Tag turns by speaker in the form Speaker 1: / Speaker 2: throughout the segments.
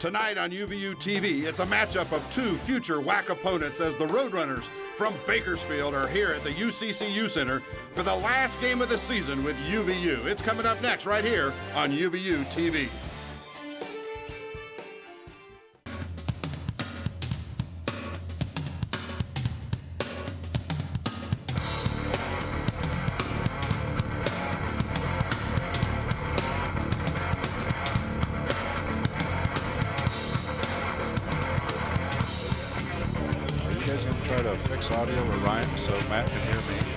Speaker 1: Tonight on UVU TV, it's a matchup of two future WAC opponents as the Roadrunners from Bakersfield are here at the UCCU Center for the last game of the season with UVU. It's coming up next right here on UVU TV.
Speaker 2: Try to fix audio with Ryan so Matt can hear me.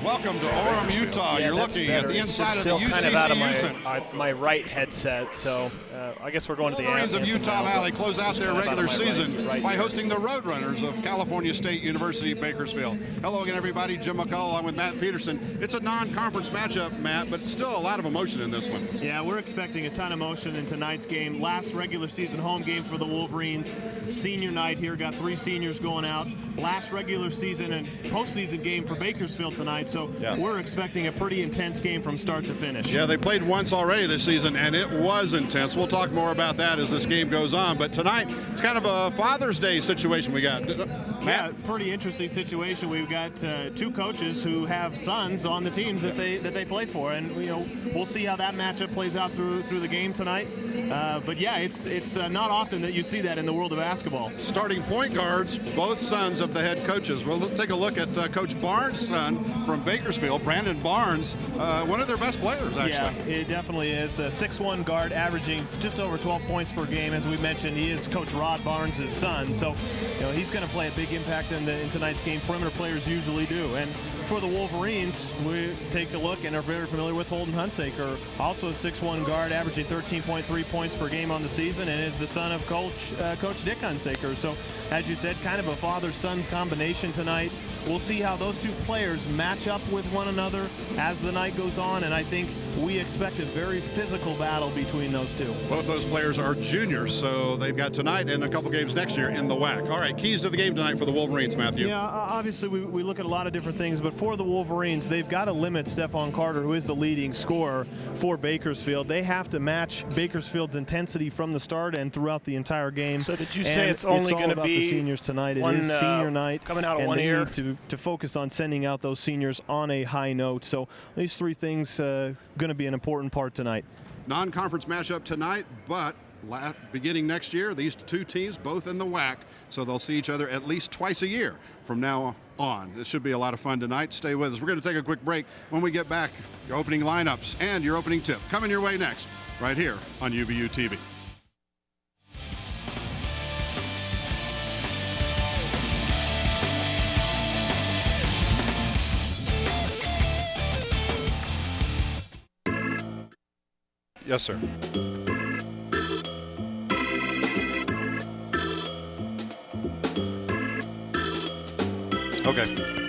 Speaker 1: Welcome to Orem, Utah.
Speaker 3: Yeah,
Speaker 1: You're looking at the inside of the UCCU
Speaker 3: kind of out of
Speaker 1: Center.
Speaker 3: my right headset, so I guess we're going to the
Speaker 1: Wolverines of Utah Valley close out their regular season by
Speaker 3: ear.
Speaker 1: hosting the Roadrunners of California State University, Bakersfield. Hello again, everybody. Jim McCullough along with Matt Peterson. It's a non-conference matchup, Matt, but still a lot of emotion in this one.
Speaker 4: Yeah, we're expecting a ton of emotion in tonight's game. Last regular season home game for the Wolverines. Senior night here, got 3 seniors going out. Last regular season and postseason game for Bakersfield tonight, so we're expecting a pretty intense game from start to finish.
Speaker 1: Yeah, they played once already this season, and it was intense. We'll talk more about that as this game goes on, but tonight it's kind of a Father's Day situation we got. Matt?
Speaker 4: Yeah, pretty interesting situation. We've got 2 coaches who have sons on the teams that they play for, and we'll see how that matchup plays out through the game tonight. But yeah, it's not often that you see that in the world of basketball.
Speaker 1: Starting point guards, both sons of the head coaches. We'll take a look at Coach Barnes' son from Bakersfield, Brandon Barnes, one of their best players, actually.
Speaker 4: Yeah, it definitely is. A 6'1" guard averaging just over 12 points per game. As we mentioned, he is Coach Rod Barnes' son, so he's going to play a big impact in tonight's game. Perimeter players usually do. And for the Wolverines, we take a look and are very familiar with Holden Hunsaker, also a 6'1" guard averaging 13.3 points per game on the season, and is the son of Coach Dick Hunsaker. So, as you said, kind of a father-son's combination tonight. We'll see how those 2 players match up with one another as the night goes on, and I think we expect a very physical battle between those 2.
Speaker 1: Both those players are juniors, so they've got tonight and a couple games next year in the WAC. All right, keys to the game tonight for the Wolverines, Matthew.
Speaker 4: Yeah, obviously we look at a lot of different things, but for the Wolverines, they've got to limit Stephon Carter, who is the leading scorer for Bakersfield. They have to match Bakersfield's intensity from the start and throughout the entire game.
Speaker 3: So did you say it's only going to be
Speaker 4: the seniors tonight? It is senior night,
Speaker 3: coming out of
Speaker 4: and
Speaker 3: one
Speaker 4: they
Speaker 3: ear
Speaker 4: need to focus on sending out those seniors on a high note. So these 3 things going to be an important part tonight.
Speaker 1: Non-conference matchup tonight, but beginning next year, these 2 teams both in the WAC, so they'll see each other at least twice a year from now on. This should be a lot of fun tonight. Stay with us. We're going to take a quick break. When we get back, your opening lineups and your opening tip coming your way next, right here on UVU TV.
Speaker 2: Yes, sir. Okay.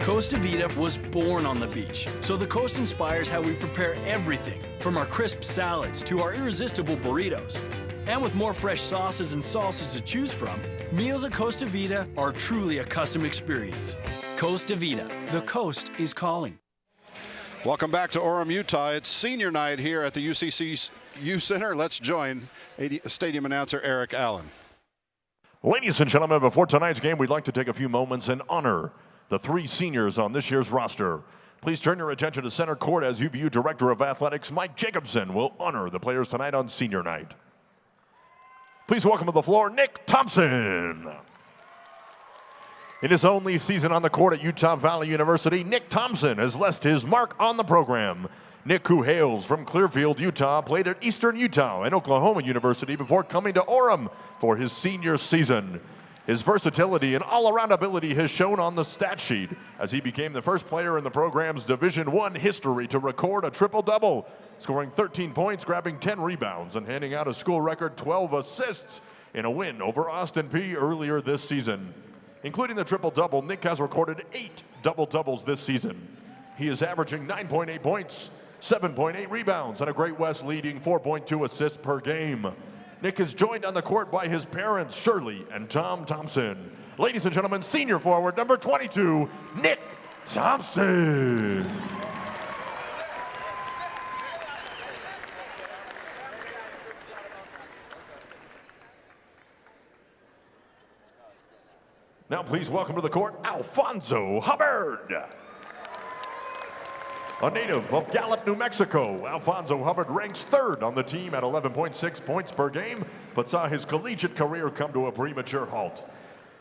Speaker 5: Costa Vida was born on the beach, so the coast inspires how we prepare everything, from our crisp salads to our irresistible burritos. And with more fresh sauces and salsas to choose from, meals at Costa Vida are truly a custom experience. Costa Vida, the coast is calling.
Speaker 1: Welcome back to Orem, Utah. It's senior night here at the UCCU Center. Let's join stadium announcer Eric Allen.
Speaker 6: Ladies and gentlemen, before tonight's game, we'd like to take a few moments and honor the 3 seniors on this year's roster. Please turn your attention to center court as UVU Director of Athletics Mike Jacobson will honor the players tonight on senior night. Please welcome to the floor, Nick Thompson. In his only season on the court at Utah Valley University, Nick Thompson has left his mark on the program. Nick, who hails from Clearfield, Utah, played at Eastern Utah and Oklahoma University before coming to Orem for his senior season. His versatility and all-around ability has shown on the stat sheet as he became the first player in the program's Division I history to record a triple-double, scoring 13 points, grabbing 10 rebounds, and handing out a school record 12 assists in a win over Austin Peay earlier this season. Including the triple-double, Nick has recorded 8 double-doubles this season. He is averaging 9.8 points, 7.8 rebounds, and a Great West leading 4.2 assists per game. Nick is joined on the court by his parents, Shirley and Tom Thompson. Ladies and gentlemen, senior forward number 22, Nick Thompson. Now please welcome to the court, Alfonso Hubbard. A native of Gallup, New Mexico, Alfonso Hubbard ranks third on the team at 11.6 points per game, but saw his collegiate career come to a premature halt.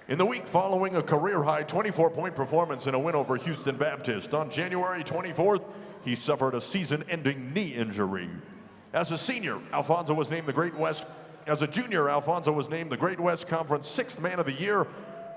Speaker 6: In the week following a career-high 24-point performance in a win over Houston Baptist, on January 24th, he suffered a season-ending knee injury. As a senior, Alfonso was named the Great West. As a junior, Alfonso was named the Great West Conference 6th Man of the Year,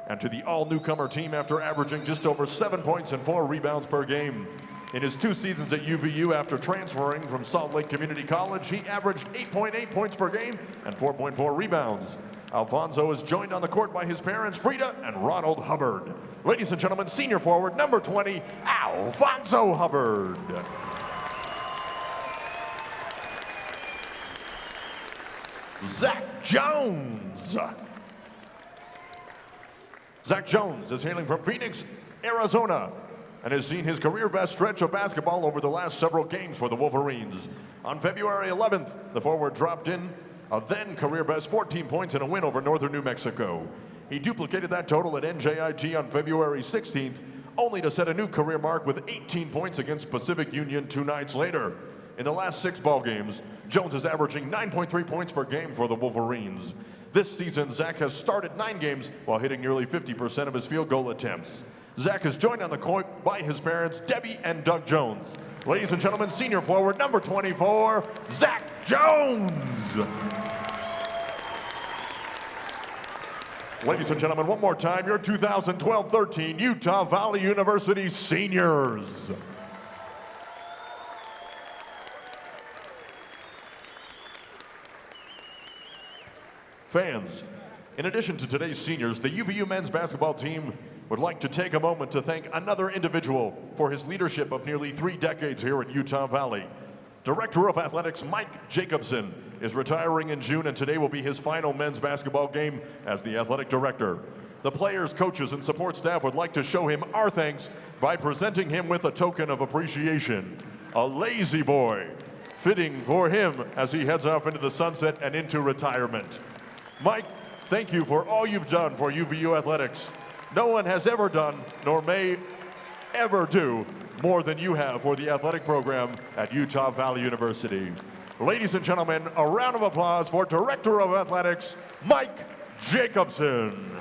Speaker 6: and to the all-newcomer team after averaging just over 7 points and 4 rebounds per game. In his 2 seasons at UVU after transferring from Salt Lake Community College, he averaged 8.8 points per game and 4.4 rebounds. Alfonso is joined on the court by his parents, Frida and Ronald Hubbard. Ladies and gentlemen, senior forward number 20, Alfonso Hubbard. Zach Jones. Zach Jones is hailing from Phoenix, Arizona, and has seen his career-best stretch of basketball over the last several games for the Wolverines. On February 11th, the forward dropped in a then career-best 14 points in a win over Northern New Mexico. He duplicated that total at NJIT on February 16th, only to set a new career mark with 18 points against Pacific Union 2 nights later. In the last 6 ball games, Jones is averaging 9.3 points per game for the Wolverines. This season, Zach has started 9 games while hitting nearly 50% of his field goal attempts. Zach is joined on the court by his parents, Debbie and Doug Jones. Ladies and gentlemen, senior forward number 24, Zach Jones. Ladies and gentlemen, one more time, your 2012-13 Utah Valley University seniors. Fans, in addition to today's seniors, the UVU men's basketball team would like to take a moment to thank another individual for his leadership of nearly 3 decades here at Utah Valley. Director of Athletics Mike Jacobson is retiring in June, and today will be his final men's basketball game as the athletic director. The players, coaches, and support staff would like to show him our thanks by presenting him with a token of appreciation, a lazy boy, fitting for him as he heads off into the sunset and into retirement. Mike, thank you for all you've done for UVU athletics. No one has ever done, nor may ever do, more than you have for the athletic program at Utah Valley University. Ladies and gentlemen, a round of applause for Director of Athletics, Mike Jacobson.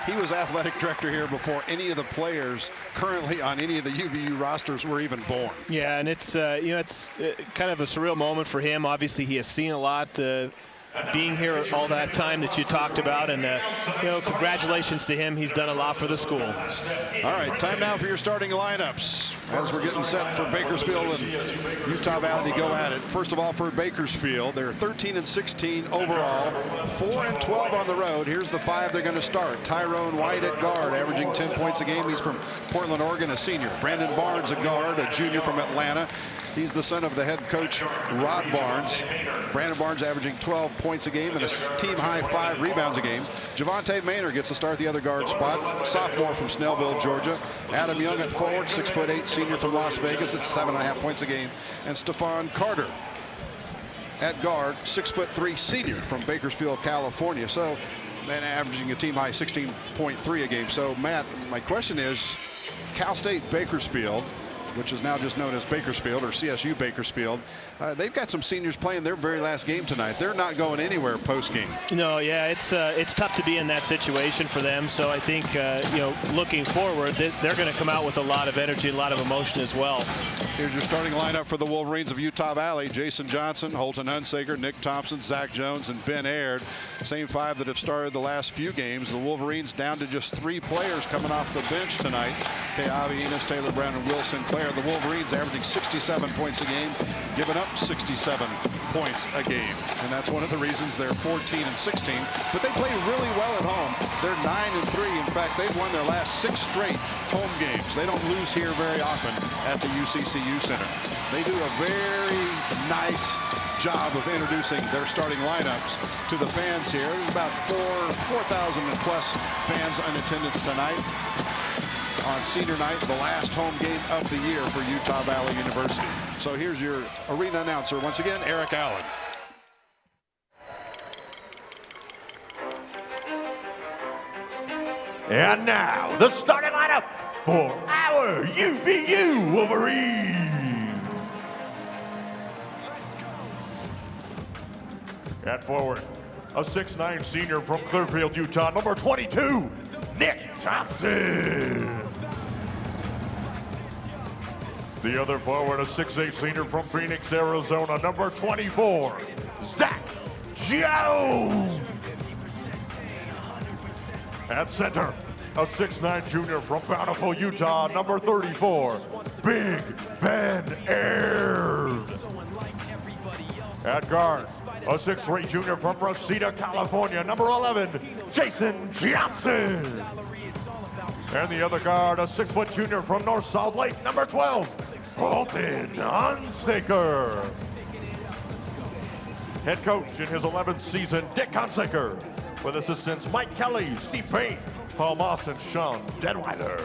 Speaker 1: He was athletic director here before any of the players currently on any of the UVU rosters were even born.
Speaker 3: Yeah, and it's it's kind of a surreal moment for him. Obviously, he has seen a lot being here all that time that you talked about, and congratulations to him. He's done a lot for the school.
Speaker 1: All right, time now for your starting lineups as we're getting set for Bakersfield and Utah Valley to go at it. First of all, for Bakersfield, they're 13-16 overall, 4-12 on the road. Here's the 5 they're going to start. Tyrone White at guard, averaging 10 points a game. He's from Portland, Oregon, a senior. Brandon Barnes at guard, a junior from Atlanta. He's the son of the head coach, Rod Barnes. Brandon Barnes averaging 12 points a game and a team-high 5 rebounds a game. Javante Maynard gets to start the other guard spot, sophomore from Snellville, Georgia. Adam Young at forward, 6'8", senior from Las Vegas at 7.5 points a game. And Stephon Carter at guard, 6'3" senior from Bakersfield, California. So, and averaging a team high 16.3 a game. So, Matt, my question is, Cal State Bakersfield, which is now just known as Bakersfield or CSU Bakersfield, they've got some seniors playing their very last game tonight. They're not going anywhere post-game.
Speaker 3: No, yeah, it's tough to be in that situation for them. So I think, looking forward, they're going to come out with a lot of energy, a lot of emotion as well.
Speaker 1: Here's your starting lineup for the Wolverines of Utah Valley. Jason Johnson, Holton Hunsaker, Nick Thompson, Zach Jones, and Ben Aird. Same five that have started the last few games. The Wolverines down to just 3 players coming off the bench tonight. Keavi Enos, Taylor Brown, and Will Sinclair. The Wolverines averaging 67 points a game, giving up 67 points a game. And that's one of the reasons they're 14-16. But they play really well at home. They're 9-3. In fact, they've won their last 6 straight home games. They don't lose here very often at the UCCU Center. They do a very nice job of introducing their starting lineups to the fans here. There's about 4,000 plus fans in attendance tonight on senior night, the last home game of the year for Utah Valley University. So here's your arena announcer once again, Eric Allen.
Speaker 6: And now, the starting lineup for our UVU Wolverines. At forward, a 6'9" senior from Clearfield, Utah, number 22, Nick Thompson. The other forward, a 6'8" senior from Phoenix, Arizona, number 24, Zach Jones. At center, a 6'9" junior from Bountiful, Utah, number 34, Big Ben Aird. At guard, a 6'3" junior from Reseda, California, number 11, Jason Johnson. And the other guard, a 6' junior from North South Lake, number 12, Holton Hunsaker. Head coach in his 11th season, Dick Hunsaker, with assistants Mike Kelly, Steve Payne, Paul Moss, and Sean Denweiler.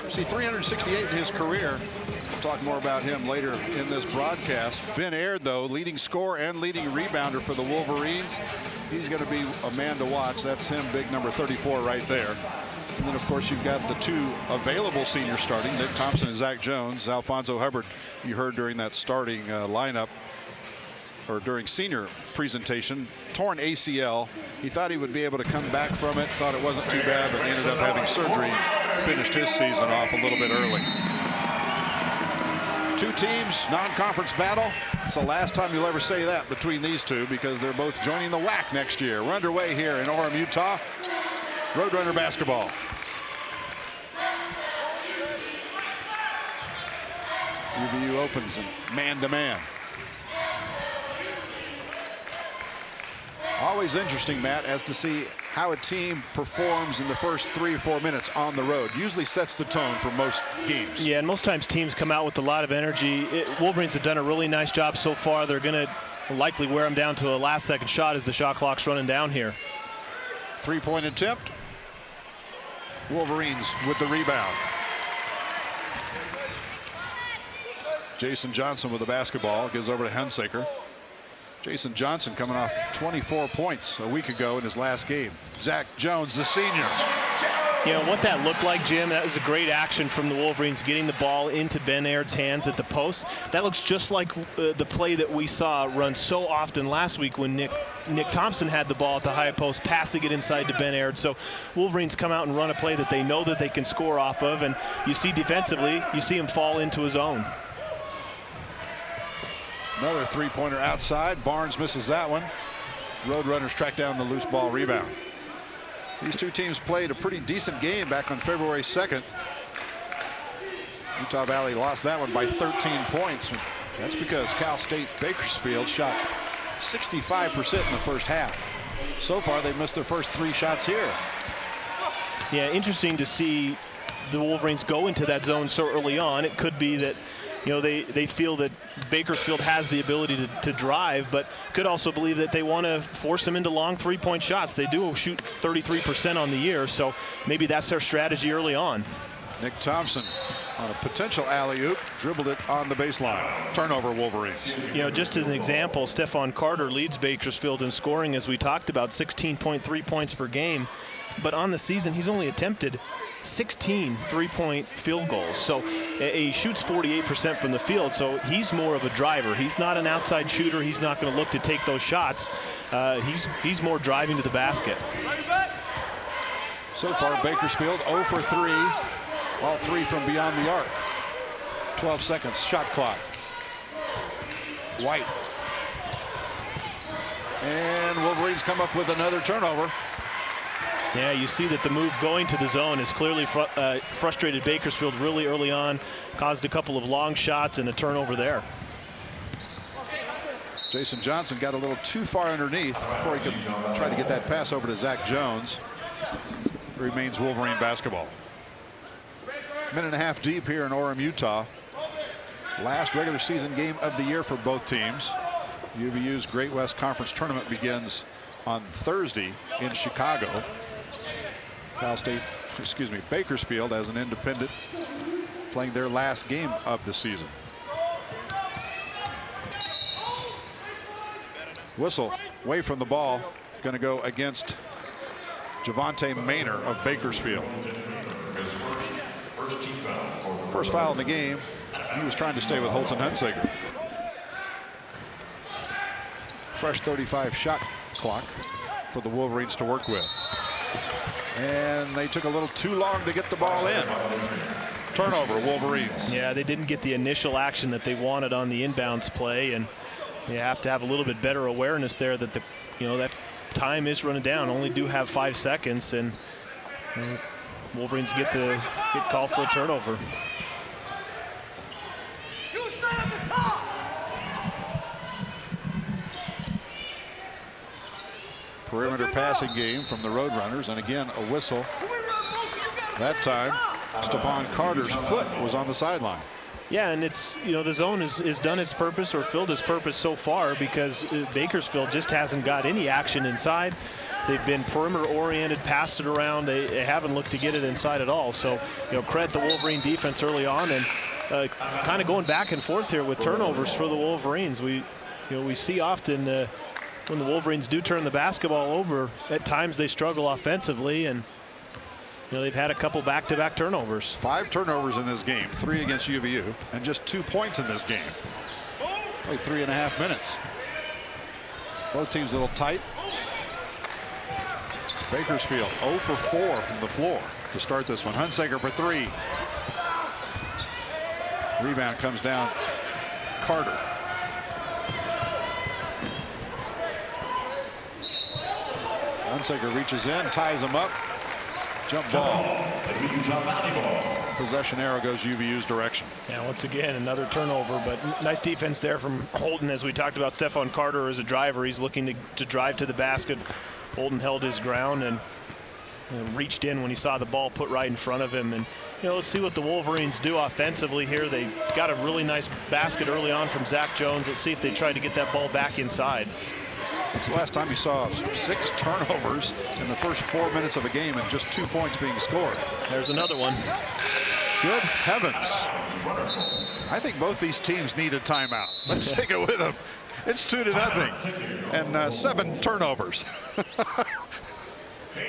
Speaker 1: See, 368 in his career. We'll talk more about him later in this broadcast. Ben Aird, though, leading scorer and leading rebounder for the Wolverines. He's going to be a man to watch. That's him, big number 34 right there. And then, of course, you've got the 2 available seniors starting, Nick Thompson and Zach Jones. Alfonso Hubbard, you heard during that starting lineup, or during senior presentation, torn ACL. He thought he would be able to come back from it, thought it wasn't too bad, but ended up having surgery. Finished his season off a little bit early. 2 teams, non-conference battle. It's the last time you'll ever say that between these two, because they're both joining the WAC next year. We're underway here in Orem, Utah. Roadrunner basketball. UVU opens and man-to-man. Always interesting, Matt, as to see how a team performs in the first 3 or 4 minutes on the road. Usually sets the tone for most games.
Speaker 3: Yeah, and most times teams come out with a lot of energy. Wolverines have done a really nice job so far. They're going to likely wear them down to a last-second shot as the shot clock's running down here.
Speaker 1: 3-point attempt. Wolverines with the rebound. Jason Johnson with the basketball. Gives over to Hunsaker. Jason Johnson coming off 24 points a week ago in his last game. Zach Jones, the senior.
Speaker 3: You know, what that looked like, Jim, that was a great action from the Wolverines, getting the ball into Ben Aird's hands at the post. That looks just like the play that we saw run so often last week when Nick Thompson had the ball at the high post, passing it inside to Ben Aird. So Wolverines come out and run a play that they know that they can score off of, and you see defensively, you see him fall into his own.
Speaker 1: Another 3-pointer outside. Barnes misses that one. Roadrunners track down the loose ball rebound. These 2 teams played a pretty decent game back on February 2nd. Utah Valley lost that one by 13 points. That's because Cal State Bakersfield shot 65% in the first half. So far, they've missed their first 3 shots here.
Speaker 3: Yeah, interesting to see the Wolverines go into that zone so early on. It could be that, you know, they feel that Bakersfield has the ability to drive, but could also believe that they want to force them into long three-point shots. They do shoot 33% on the year, so maybe that's their strategy early on.
Speaker 2: Nick Thompson on a potential alley-oop, dribbled it on the baseline. Turnover, Wolverines.
Speaker 3: You know, just as an example, Stephon Carter leads Bakersfield in scoring, as we talked about, 16.3 points per game. But on the season, he's only attempted 16 three-point field goals. So he shoots 48% from the field, so he's more of a driver. He's not an outside shooter. He's not going to look to take those shots. He's more driving to the basket.
Speaker 2: So far, Bakersfield 0 for 3. All 3 from beyond the arc. 12 seconds, shot clock. White. And Wolverines come up with another turnover.
Speaker 3: Yeah, you see that the move going to the zone has clearly frustrated Bakersfield really early on, caused a couple of long shots and a turnover there.
Speaker 2: Jason Johnson got a little too far underneath before he could try to get that pass over to Zach Jones. Remains Wolverine basketball. Minute and a half deep here in Orem, Utah. Last regular season game of the year for both teams. UVU's Great West Conference tournament begins on Thursday in Chicago. Bakersfield as an independent playing their last game of the season. Whistle away from the ball, going to go against Javante Maynor of Bakersfield. First foul in the game. He was trying to stay with Holton Hunsaker. Fresh 35 shot clock for the Wolverines to work with. And they took a little too long to get the ball in. Turnover, Wolverines.
Speaker 3: Yeah, they didn't get the initial action that they wanted on the inbounds play, and you have to have a little bit better awareness there that that time is running down. Only do have 5 seconds, and Wolverines get called for a turnover.
Speaker 7: You stay at the top.
Speaker 2: Perimeter passing game from the Roadrunners, and again a whistle. That time Stephon Carter's foot was on the sideline.
Speaker 3: Yeah, and it's, the zone has done its purpose or filled its purpose so far, because Bakersfield just hasn't got any action inside. They've been perimeter oriented, passed it around. They haven't looked to get it inside at all. So, credit the Wolverine defense early on, and kind of going back and forth here with turnovers for the Wolverines. We see often when the Wolverines do turn the basketball over, at times they struggle offensively, and they've had a couple back-to-back turnovers.
Speaker 2: 5 turnovers in this game, 3 against UVU, and just 2 points in this game. Played 3.5 minutes. Both teams a little tight. Bakersfield 0 for 4 from the floor to start this one. Hunsaker for 3. Rebound comes down. Carter. Hunsaker reaches in, ties him up. Jump ball. Possession arrow goes UVU's direction.
Speaker 3: Yeah, once again, another turnover, but nice defense there from Holton. As we talked about, Stephon Carter as a driver. He's looking to drive to the basket. Holton held his ground and reached in when he saw the ball put right in front of him. And, let's see what the Wolverines do offensively here. They got a really nice basket early on from Zach Jones. Let's see if they try to get that ball back inside.
Speaker 2: It's the last time you saw 6 turnovers in the first 4 minutes of a game and just 2 points being scored.
Speaker 3: There's another one.
Speaker 2: Good heavens. I think both these teams need a timeout. Let's take it with them. It's 2-0 and 7 turnovers.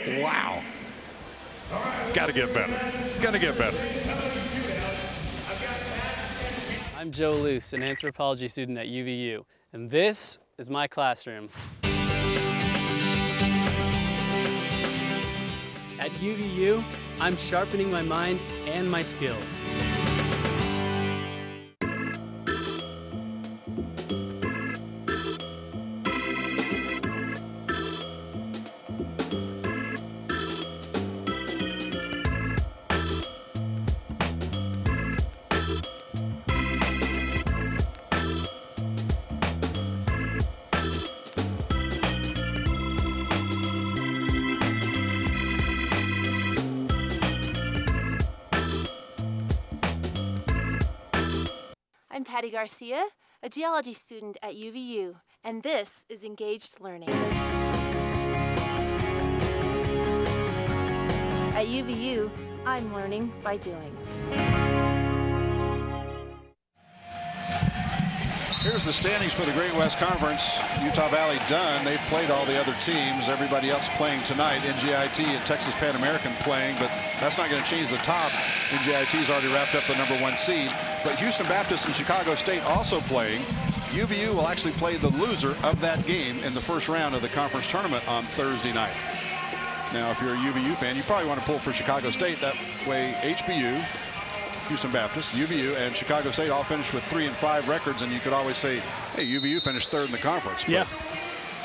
Speaker 2: Wow. Got to get better. Got to get better.
Speaker 8: I'm Joe Luce, an anthropology student at UVU, and this is my classroom. At UVU, I'm sharpening my mind and my skills.
Speaker 9: I'm Patty Garcia, a geology student at UVU, and this is Engaged Learning. At UVU, I'm learning by doing.
Speaker 2: Here's the standings for the Great West Conference. Utah Valley done. They've played all the other teams. Everybody else playing tonight. NJIT and Texas Pan American playing, but that's not going to change the top. NJIT's already wrapped up the #1 seed. But Houston Baptist and Chicago State also playing. UVU will actually play the loser of that game in the first round of the conference tournament on Thursday night. Now, if you're a UVU fan, you probably want to pull for Chicago State. That way, HBU, Houston Baptist, UVU, and Chicago State all finished with 3 and 5 records, and you could always say, hey, UVU finished 3rd in the conference.
Speaker 3: Yeah.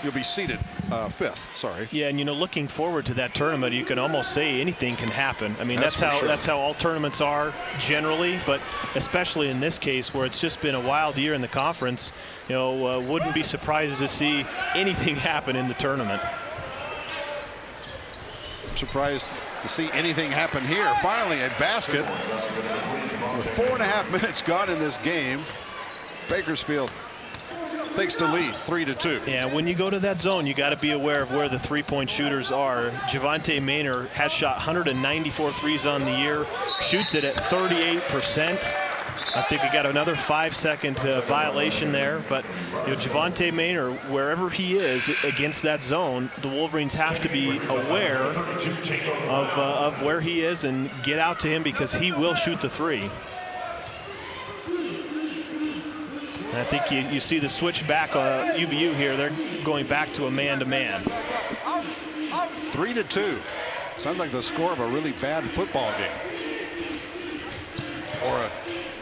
Speaker 2: You'll be seated 5th, sorry.
Speaker 3: Yeah, and looking forward to that tournament, you can almost say anything can happen. I mean, that's how all tournaments are generally, but especially in this case where it's just been a wild year in the conference, wouldn't be surprised to see anything happen in the tournament.
Speaker 2: I'm surprised to see anything happen here. Finally, a basket with 4.5 minutes gone in this game. Bakersfield takes the lead, 3-2.
Speaker 3: Yeah, when you go to that zone, you got to be aware of where the three-point shooters are. Javante Maynor has shot 194 threes on the year, shoots it at 38%. I think we got another 5-second violation there, but Javante Maynor, wherever he is against that zone, the Wolverines have to be aware of where he is and get out to him because he will shoot the three. And I think you see the switch back UVU here. They're going back to a man-to-man.
Speaker 2: 3-2. Sounds like the score of a really bad football game. Or a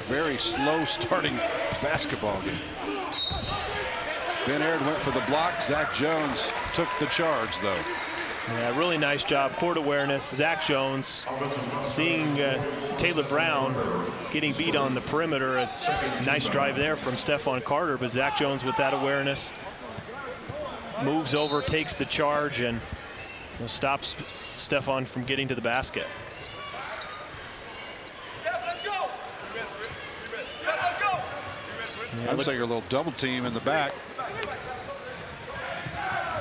Speaker 2: very slow starting basketball game. Ben Aird went for the block. Zach Jones took the charge, though.
Speaker 3: Yeah, really nice job. Court awareness. Zach Jones seeing Taylor Brown getting beat on the perimeter. A nice drive there from Stephon Carter, but Zach Jones with that awareness moves over, takes the charge, and stops Stephon from getting to the basket.
Speaker 2: Yeah, looks like a little double team in the back.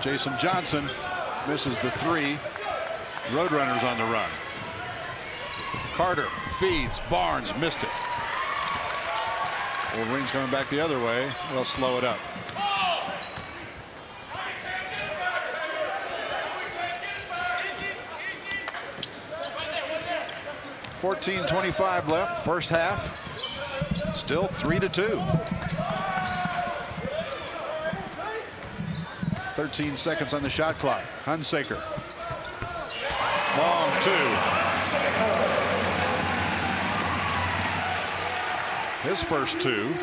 Speaker 2: Jason Johnson misses the three. Roadrunners on the run. Carter feeds. Barnes missed it. Wolverines coming back the other way. They'll slow it up. .25 left, first half. Still 3-2. 13 seconds on the shot clock. Hunsaker. Long two. His first two.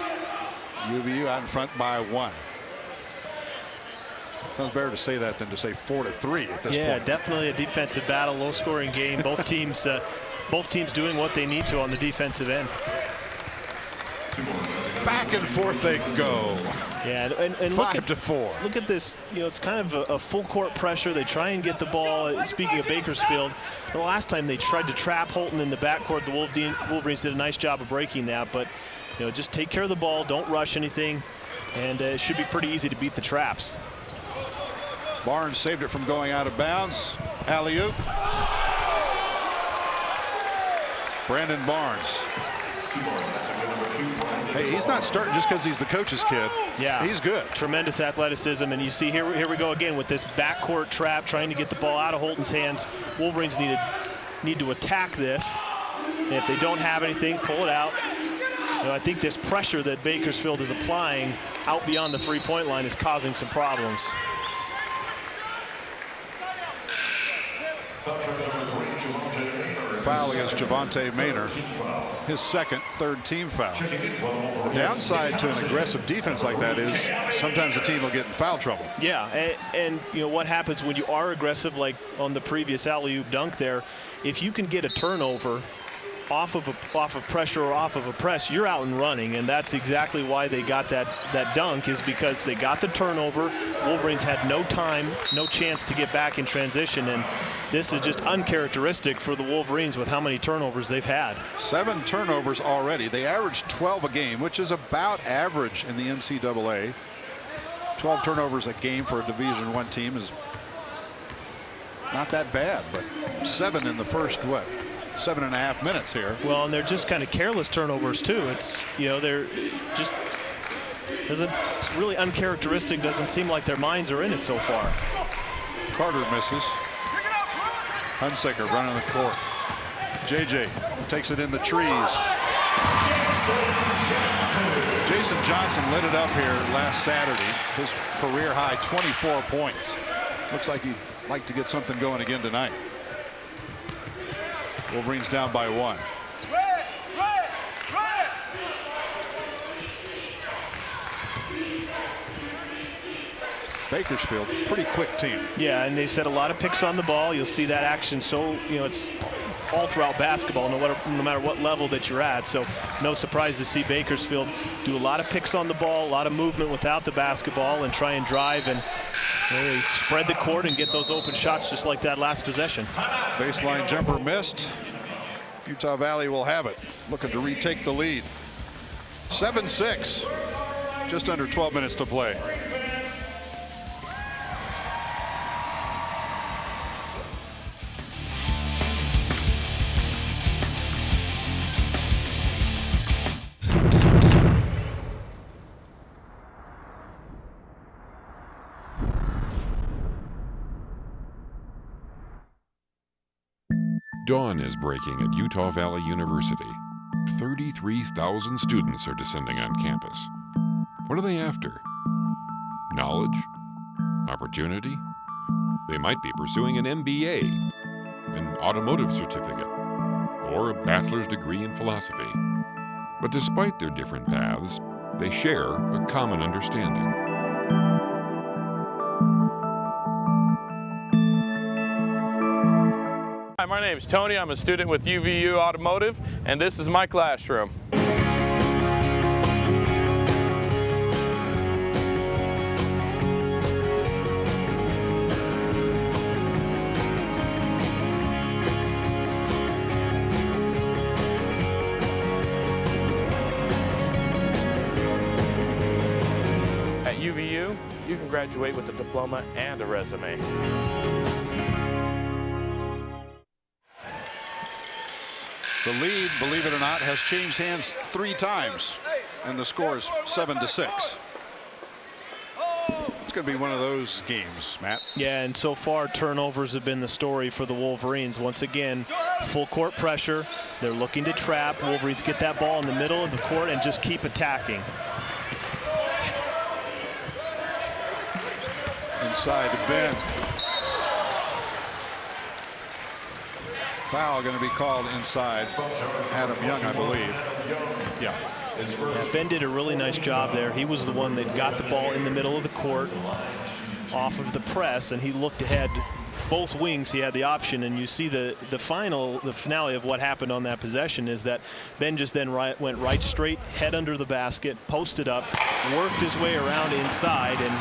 Speaker 2: UVU out in front by 1. Sounds better to say that than to say 4-3 at this point.
Speaker 3: Yeah, definitely a defensive battle, low-scoring game. Both teams doing what they need to on the defensive end.
Speaker 2: Back and forth they go.
Speaker 3: Yeah, and
Speaker 2: 5-4.
Speaker 3: Look at this. It's kind of a full court pressure. They try and get the ball. Speaking of Bakersfield, the last time they tried to trap Holton in the backcourt, the Wolverines did a nice job of breaking that. But just take care of the ball. Don't rush anything, and it should be pretty easy to beat the traps.
Speaker 2: Barnes saved it from going out of bounds. Alley-oop. Brandon Barnes. Hey, he's not starting just because he's the coach's kid.
Speaker 3: Yeah,
Speaker 2: he's good.
Speaker 3: Tremendous athleticism, and you see here we go again with this backcourt trap, trying to get the ball out of Holton's hands. Wolverines need to attack this. And if they don't have anything, pull it out. I think this pressure that Bakersfield is applying out beyond the three-point line is causing some problems.
Speaker 2: Foul against Javante Maynor, his second, third team foul. The downside to an aggressive defense like that is sometimes the team will get in foul trouble.
Speaker 3: Yeah, and what happens when you are aggressive, like on the previous alley-oop dunk there, if you can get a turnover off of pressure or off of a press, you're out and running, and that's exactly why they got that dunk, is because they got the turnover. Wolverines had no time, no chance to get back in transition, and this is just uncharacteristic for the Wolverines with how many turnovers they've had.
Speaker 2: 7 turnovers already. They average 12 a game, which is about average in the NCAA. 12 turnovers a game for a Division I team is not that bad, but 7 in the first, 7.5 minutes here.
Speaker 3: Well, and they're just kind of careless turnovers too. It's, you know, they're just it's really uncharacteristic. Doesn't seem like their minds are in it so far.
Speaker 2: Carter misses. Hunsaker running the court. JJ takes it in the trees. Jason Johnson lit it up here last Saturday. His career high 24 points. Looks like he'd like to get something going again tonight. Wolverines down by 1. Bakersfield, pretty quick team.
Speaker 3: Yeah, and they set a lot of picks on the ball. You'll see that action. So, you know, it's all throughout basketball, no matter what level that you're at. So no surprise to see Bakersfield do a lot of picks on the ball, a lot of movement without the basketball, and try and drive and really spread the court and get those open shots just like that last possession.
Speaker 2: Baseline jumper missed. Utah Valley will have it, looking to retake the lead. 7-6, just under 12 minutes to play.
Speaker 10: Dawn is breaking at Utah Valley University. 33,000 students are descending on campus. What are they after? Knowledge? Opportunity? They might be pursuing an MBA, an automotive certificate, or a bachelor's degree in philosophy. But despite their different paths, they share a common understanding.
Speaker 11: Hi, my name is Tony. I'm a student with UVU Automotive, and this is my classroom. At UVU, you can graduate with a diploma and a resume.
Speaker 2: The lead, believe it or not, has changed hands 3 times, and the score is 7-6. It's going to be one of those games, Matt.
Speaker 3: Yeah, and so far turnovers have been the story for the Wolverines. Once again, full court pressure. They're looking to trap. Wolverines get that ball in the middle of the court and just keep attacking.
Speaker 2: Inside to Ben. Foul going to be called inside. Adam Young, I believe. Yeah.
Speaker 3: Ben did a really nice job there. He was the one that got the ball in the middle of the court off of the press, and he looked ahead. Both wings, he had the option, and you see the finale of what happened on that possession is that Ben just then went right straight, head under the basket, posted up, worked his way around inside, and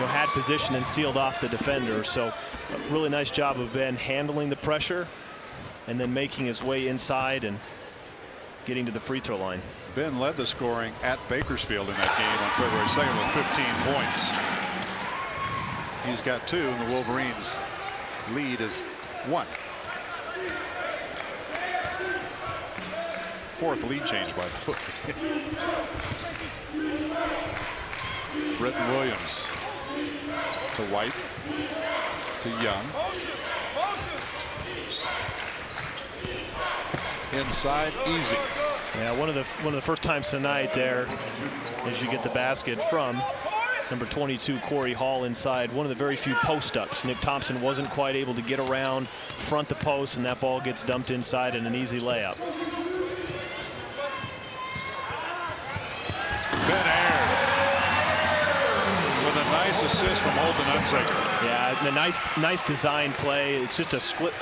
Speaker 3: had position and sealed off the defender. So a really nice job of Ben handling the pressure and then making his way inside and getting to the free throw line.
Speaker 2: Ben led the scoring at Bakersfield in that game on February 2nd with 15 points. He's got 2, and the Wolverines' lead is 1. 4th lead change by the way. Britton Williams to White to Young. Inside, easy.
Speaker 3: Yeah, one of the first times tonight there, as you get the basket from number 22 Corey Hall inside. One of the very few post-ups. Nick Thompson wasn't quite able to get around, front the post, and that ball gets dumped inside in an easy layup.
Speaker 2: Ben Ayers with a nice Nice assist from Holton Hunsaker.
Speaker 3: Yeah, the nice design play. It's just a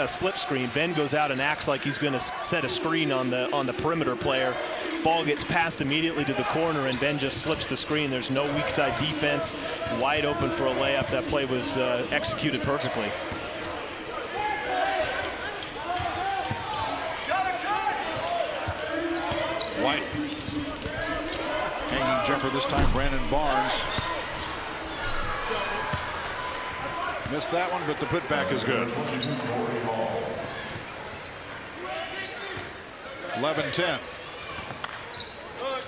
Speaker 3: slip screen. Ben goes out and acts like he's going to set a screen on the perimeter player. Ball gets passed immediately to the corner, and Ben just slips the screen. There's no weak side defense. Wide open for a layup. That play was executed perfectly.
Speaker 2: White. Hanging jumper this time, Brandon Barnes. Missed that one, but the putback is good. 11-10.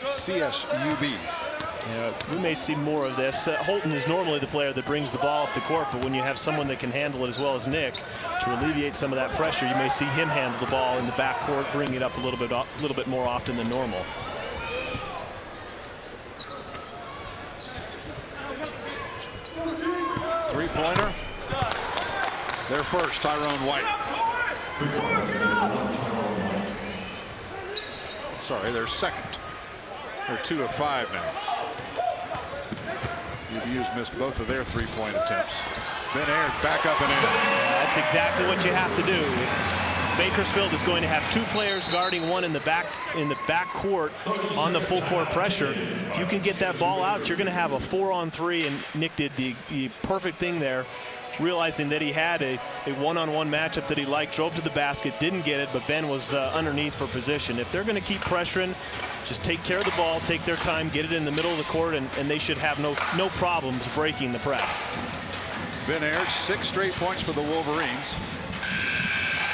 Speaker 2: CSUB.
Speaker 3: Yeah, we may see more of this. Holton is normally the player that brings the ball up the court, but when you have someone that can handle it as well as Nick, to alleviate some of that pressure, you may see him handle the ball in the backcourt, bring it up a little bit more often than normal.
Speaker 2: Three-pointer. Their first, Tyrone White. Sorry, their second. They're 2 of 5 now. UVU's missed both of their three-point attempts. Ben Aird back up and in.
Speaker 3: That's exactly what you have to do. Bakersfield is going to have 2 players guarding one in the back court on the full court pressure. If you can get that ball out, you're going to have a 4-on-3, and Nick did the perfect thing there, realizing that he had a one-on-one matchup that he liked, drove to the basket, didn't get it, but Ben was underneath for position. If they're going to keep pressuring, just take care of the ball, take their time, get it in the middle of the court, and they should have no problems breaking the press.
Speaker 2: Ben Aird, 6 straight points for the Wolverines,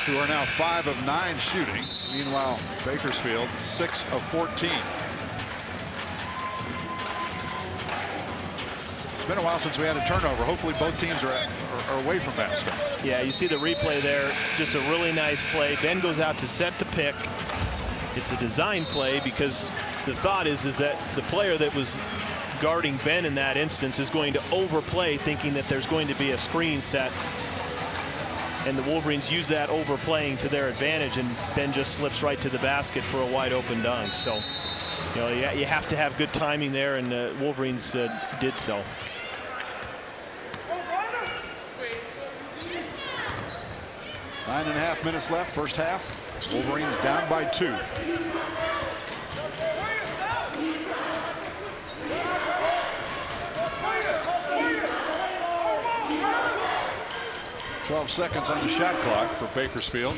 Speaker 2: who are now 5 of 9 shooting. Meanwhile, Bakersfield, 6 of 14. It's been a while since we had a turnover. Hopefully both teams are away from that stuff.
Speaker 3: Yeah, you see the replay there. Just a really nice play. Ben goes out to set the pick. It's a design play because the thought is that the player that was guarding Ben in that instance is going to overplay, thinking that there's going to be a screen set. And the Wolverines use that overplaying to their advantage, and Ben just slips right to the basket for a wide open dunk. So, you know, you have to have good timing there, and Wolverines did so.
Speaker 2: Nine and a half minutes left, first half. Wolverines down by 2. "12 seconds on the shot clock for Bakersfield.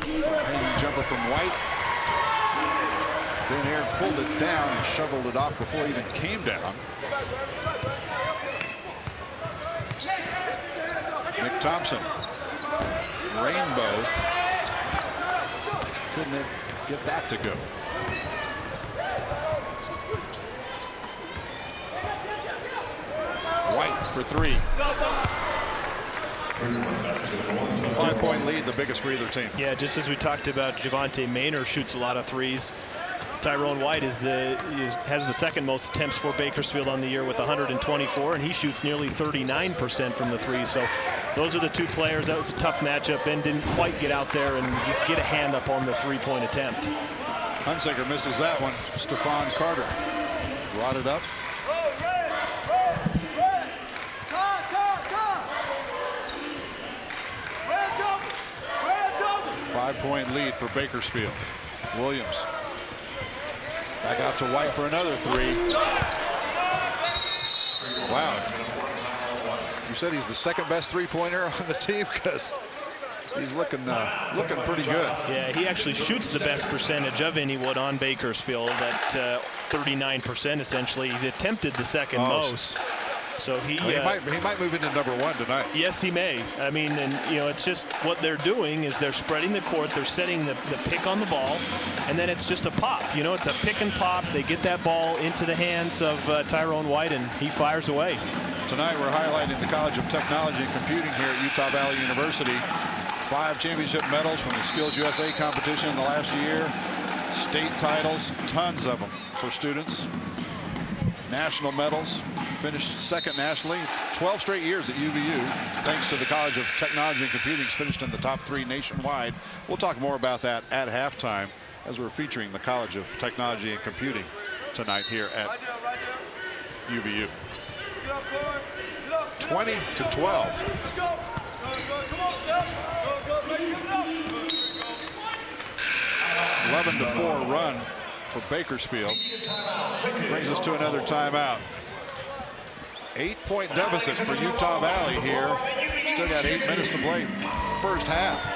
Speaker 2: Hanging jumper from White. Ben Aird pulled it down and shoveled it off before it even came down. Nick Thompson. Rainbow. Couldn't get that to go. White for 3. 5-point lead, the biggest for either team.
Speaker 3: Yeah, just as we talked about, Javante Maynor shoots a lot of threes. Tyrone White has the second most attempts for Bakersfield on the year with 124, and he shoots nearly 39% from the 3. So those are the 2 players. That was a tough matchup. Ben didn't quite get out there and get a hand up on the 3-point attempt.
Speaker 2: Hunsaker misses that one. Stephon Carter brought it up. 5-point lead for Bakersfield. Williams back out to White for another 3. Wow. You said he's the second best 3-pointer on the team, because he's looking pretty good.
Speaker 3: Yeah, he actually shoots the best percentage of anyone on Bakersfield at 39% essentially. He's attempted the second most. So he
Speaker 2: might move into number 1 tonight.
Speaker 3: Yes, he may. I mean, and you know, it's just what they're doing is they're spreading the court, they're setting the pick on the ball, and then it's just a pop. You know, it's a pick and pop. They get that ball into the hands of Tyrone White, and he fires away.
Speaker 2: Tonight we're highlighting the College of Technology and Computing here at Utah Valley University. 5 championship medals from the Skills USA competition in the last year. State titles, tons of them for students. National medals, finished second nationally. It's 12 straight years at UVU, thanks to the College of Technology and Computing, finished in the top 3 nationwide. We'll talk more about that at halftime as we're featuring the College of Technology and Computing. tonight here at UVU. 20-12. 11-4 run for Bakersfield. Brings us to another timeout. 8-point deficit for Utah Valley here. Still got 8 minutes to play first half.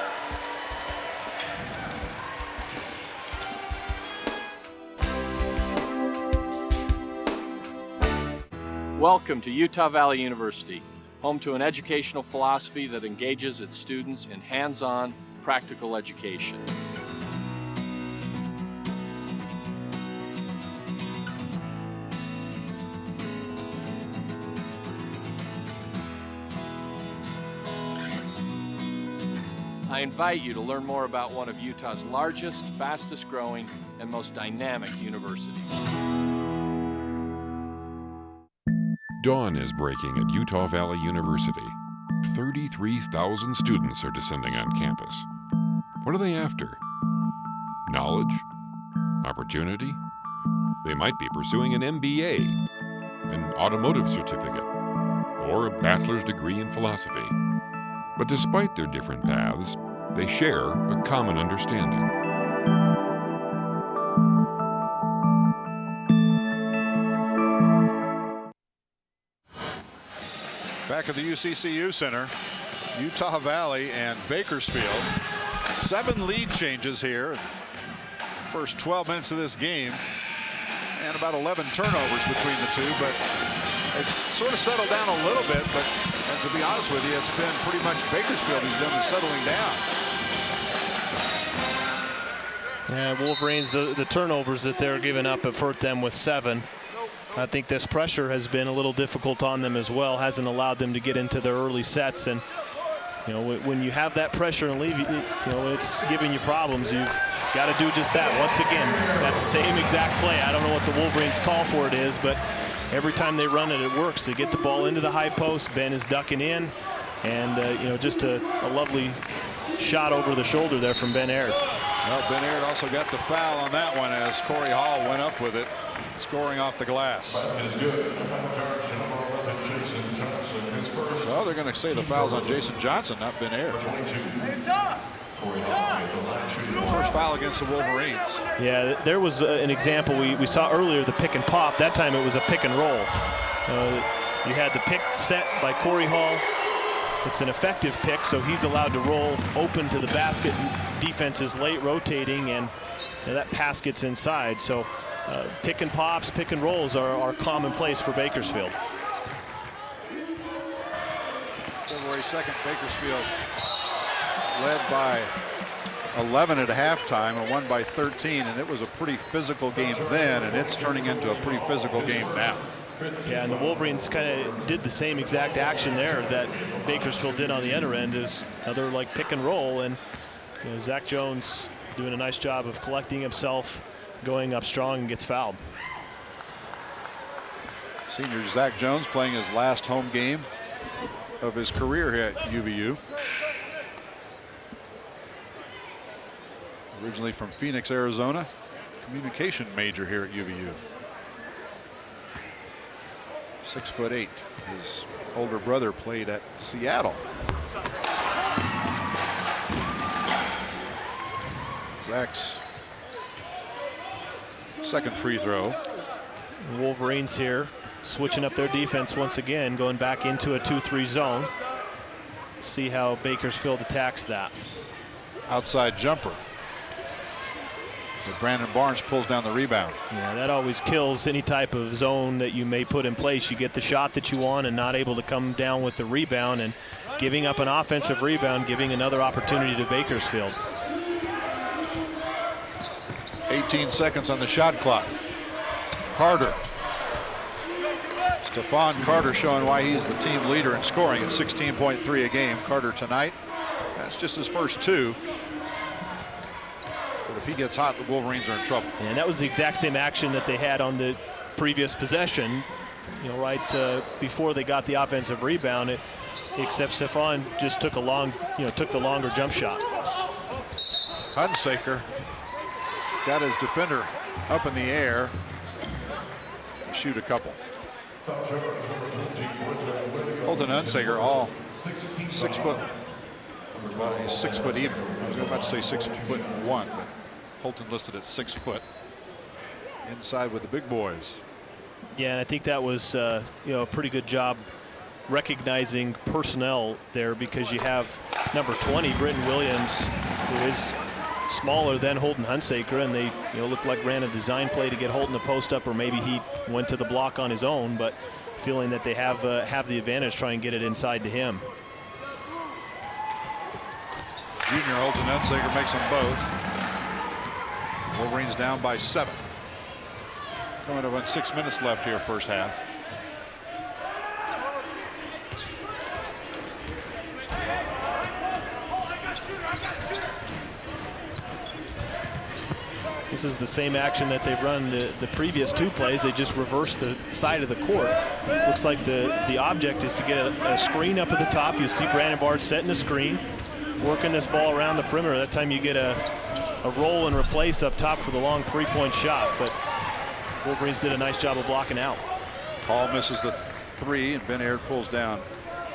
Speaker 5: Welcome to Utah Valley University, home to an educational philosophy that engages its students in hands-on, practical education. I invite you to learn more about one of Utah's largest, fastest growing, and most dynamic universities.
Speaker 10: Dawn is breaking at Utah Valley University. 33,000 students are descending on campus. What are they after? Knowledge? Opportunity? They might be pursuing an MBA, an automotive certificate, or a bachelor's degree in philosophy. But despite their different paths, they share a common understanding.
Speaker 2: Back at the UCCU Center, Utah Valley and Bakersfield. 7 lead changes here. First 12 minutes of this game, and about 11 turnovers between the two, but it's sort of settled down a little bit, but to be honest with you, it's been pretty much Bakersfield who's done the settling down.
Speaker 3: Yeah, Wolverines, the turnovers that they're giving up have hurt them with 7. I think this pressure has been a little difficult on them as well, hasn't allowed them to get into their early sets. And, you know, when you have that pressure and leave, you know, it's giving you problems. You've got to do just that. Once again, that same exact play. I don't know what the Wolverines call for it is, but every time they run it, it works. They get the ball into the high post. Ben is ducking in, and you know, just a lovely shot over the shoulder there from Ben Aird.
Speaker 2: Well, Ben Aird also got the foul on that one as Corey Hall went up with it, scoring off the glass. Well, they're going to say the foul's on Jason Johnson, not Ben Aird. First foul against the Wolverines.
Speaker 3: Yeah, there was an example we saw earlier, the pick and pop. That time it was a pick and roll. You had the pick set by Corey Hall. It's an effective pick, so he's allowed to roll open to the basket. Defense is late rotating, and that pass gets inside. So pick and pops, pick and rolls are commonplace for Bakersfield.
Speaker 2: February 2nd, Bakersfield led by 11 at halftime and won by 13, and it was a pretty physical game then, and it's turning into a pretty physical game now.
Speaker 3: Yeah, and the Wolverines kind of did the same exact action there that Bakersfield did on the other end, is another like pick and roll, and you know, Zach Jones doing a nice job of collecting himself, going up strong, and gets fouled.
Speaker 2: Senior Zach Jones playing his last home game of his career here at UVU. Originally from Phoenix, Arizona, communication major here at UVU. 6'8". His older brother played at Seattle. Zach's second free throw.
Speaker 3: Wolverines here switching up their defense once again, going back into a 2-3 zone. See how Bakersfield attacks that.
Speaker 2: Outside jumper. But Brandon Barnes pulls down the rebound.
Speaker 3: Yeah, that always kills any type of zone that you may put in place. You get the shot that you want and not able to come down with the rebound, and giving up an offensive rebound, giving another opportunity to Bakersfield.
Speaker 2: 18 seconds on the shot clock. Carter. Stephon Carter showing why he's the team leader in scoring at 16.3 a game. Carter tonight, that's just his first 2. But if he gets hot, the Wolverines are in trouble.
Speaker 3: And that was the exact same action that they had on the previous possession, you know, right before they got the offensive rebound. Except Stephon just took a took the longer jump shot.
Speaker 2: Hunsaker got his defender up in the air. shoot a couple. Holton Hunsaker, all 6 foot. Well, he's 6 foot even. I was about to say 6'1", but Holton listed at 6 foot. Inside with the big boys.
Speaker 3: Yeah, and I think that was a pretty good job recognizing personnel there, because you have number 20, Britton Williams, who is smaller than Holton Hunsaker, and they looked like ran a design play to get Holton to post up, or maybe he went to the block on his own, but feeling that they have the advantage, try and get it inside to him.
Speaker 2: Junior Holton Hunsaker makes them both. Wolverines down by 7. Coming up on 6 minutes left here, first half.
Speaker 3: This is the same action that they've run the previous 2 plays. They just reverse the side of the court. Looks like the object is to get a screen up at the top. You see Brandon Bard setting a screen, working this ball around the perimeter. That time you get a roll and replace up top for the long 3-point shot. But Wolverines did a nice job of blocking out.
Speaker 2: Paul misses the 3, and Ben Aird pulls down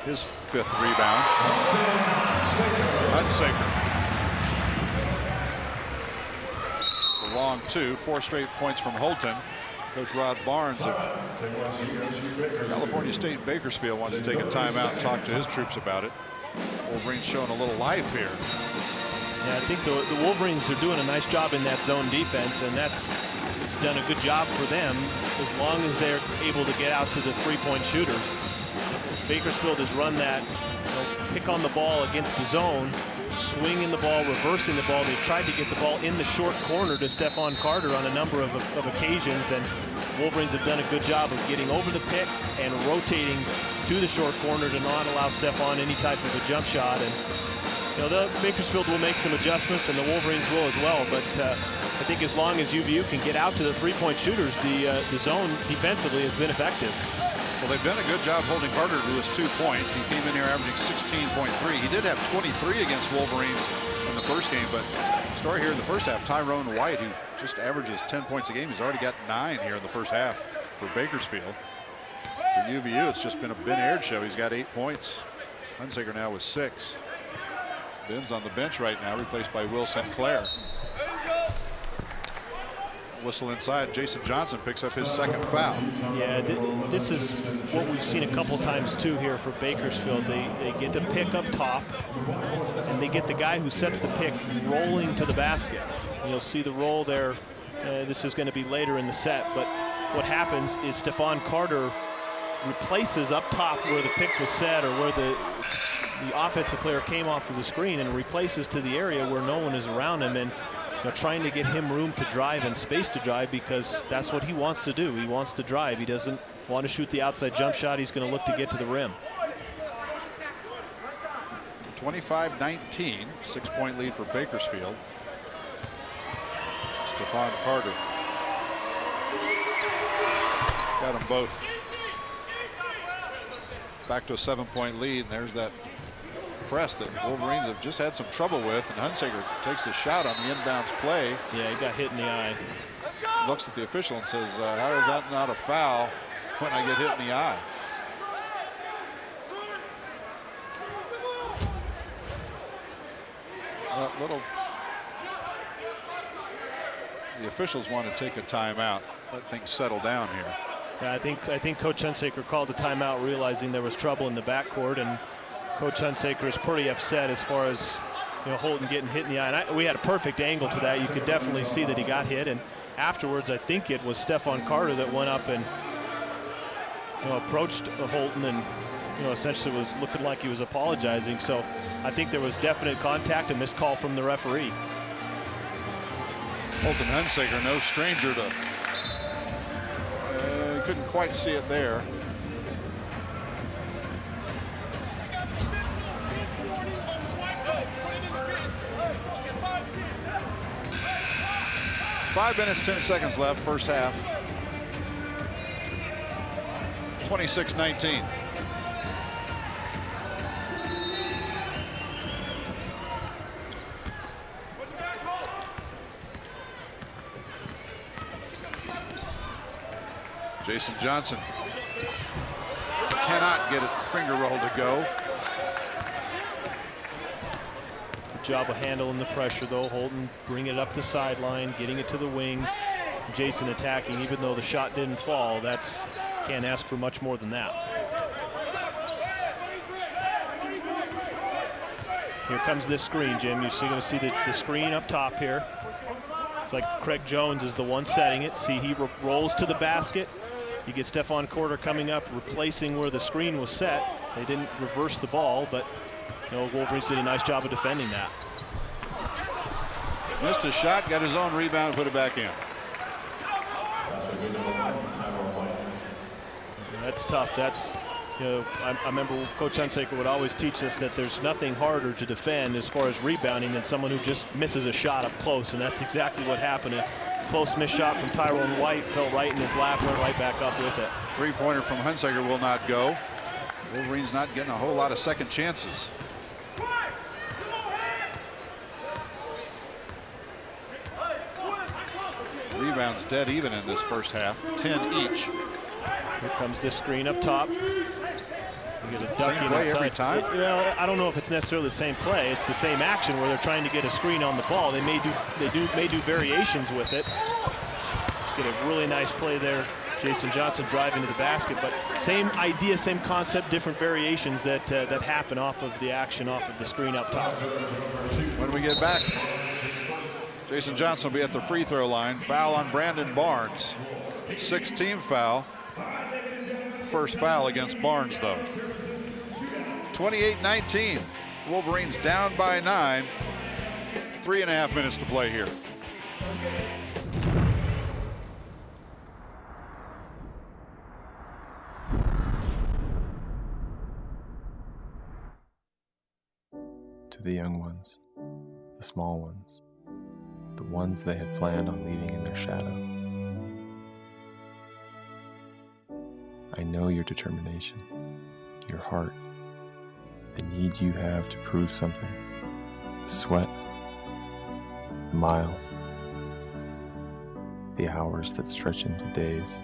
Speaker 2: his 5th rebound. Hunsaker. Long 2, 4 straight points from Holton. Coach Rod Barnes of California State Bakersfield wants to take a timeout and talk to his troops about it. Wolverines showing a little life here.
Speaker 3: Yeah, I think the Wolverines are doing a nice job in that zone defense, and it's done a good job for them as long as they're able to get out to the 3-point shooters. Bakersfield has run that pick on the ball against the zone, swinging the ball, reversing the ball. They tried to get the ball in the short corner to Stephon Carter on a number of occasions, and Wolverines have done a good job of getting over the pick and rotating to the short corner to not allow Stephon any type of a jump shot. And the Bakersfield will make some adjustments, and the Wolverines will as well. But I think as long as UVU can get out to the 3-point shooters, the zone defensively has been effective.
Speaker 2: Well, they've done a good job holding Carter to his 2 points. He came in here averaging 16.3. He did have 23 against Wolverines in the first game, but story here in the first half, Tyrone White, who just averages 10 points a game, he's already got 9 here in the first half for Bakersfield. For UVU, it's just been a Ben Aird show. He's got 8 points. Hunsaker now with 6. Ben's on the bench right now, replaced by Will Sinclair. Whistle inside. Jason Johnson picks up his 2nd foul.
Speaker 3: Yeah, this is what we've seen a couple times too here for Bakersfield. They get the pick up top, and they get the guy who sets the pick rolling to the basket. You'll see the roll there. This is going to be later in the set, but what happens is Stephon Carter replaces up top where the pick was set, or where the offensive player came off of the screen, and replaces to the area where no one is around him, and trying to get him room to drive and space to drive, because that's what he wants to do. He wants to drive. He doesn't want to shoot the outside jump shot. He's going to look to get to the rim.
Speaker 2: 25-19, 6-point lead for Bakersfield. Stephon Carter. Got them both. Back to a 7-point lead, and there's that press that Wolverines have just had some trouble with, and Hunsaker takes a shot on the inbounds play.
Speaker 3: Yeah, he got hit in the eye.
Speaker 2: Looks at the official and says, how is that not a foul when I get hit in the eye? The officials want to take a timeout, let things settle down here.
Speaker 3: Yeah, I think Coach Hunsaker called a timeout, realizing there was trouble in the backcourt, and Coach Hunsaker is pretty upset as far as Holton getting hit in the eye. And we had a perfect angle to that. You could definitely see that he got hit, and afterwards I think it was Stephon Carter that went up and approached Holton, and essentially was looking like he was apologizing. So I think there was definite contact, a missed call from the referee.
Speaker 2: Holton Hunsaker, no stranger to couldn't quite see it there. Five minutes, 10 seconds left, first half. 26-19. Jason Johnson cannot get a finger roll to go.
Speaker 3: Good job of handling the pressure, though. Holton bringing it up the sideline, getting it to the wing. Jason attacking, even though the shot didn't fall. Can't ask for much more than that. Here comes this screen, Jim. You're going to see the screen up top here. It's like Craig Jones is the one setting it. See, he rolls to the basket. You get Stephon Corder coming up, replacing where the screen was set. They didn't reverse the ball, but Wolverines did a nice job of defending that.
Speaker 2: Missed a shot, got his own rebound, put it back in.
Speaker 3: That's tough. I remember Coach Hunsaker would always teach us that there's nothing harder to defend as far as rebounding than someone who just misses a shot up close, and that's exactly what happened. A close missed shot from Tyrone White, fell right in his lap, went right back up with it.
Speaker 2: Three-pointer from Hunsaker will not go. Wolverines not getting a whole lot of second chances. Rebounds dead even in this first half, 10 each.
Speaker 3: Here comes this screen up top. You get a duck
Speaker 2: same play
Speaker 3: inside.
Speaker 2: every time?
Speaker 3: I don't know if it's necessarily the same play. It's the same action where they're trying to get a screen on the ball. They may do variations with it. Just get a really nice play there. Jason Johnson driving to the basket, but same idea, same concept, different variations that happen off of the action off of the screen up top.
Speaker 2: When we get back, Jason Johnson will be at the free throw line. Foul on Brandon Barnes. 6th-team foul. First foul against Barnes, though. 28-19. Wolverines down by 9. 3.5 minutes to play here.
Speaker 12: To the young ones, the small ones, the ones they had planned on leaving in their shadow. I know your determination, your heart, the need you have to prove something, the sweat, the miles, the hours that stretch into days,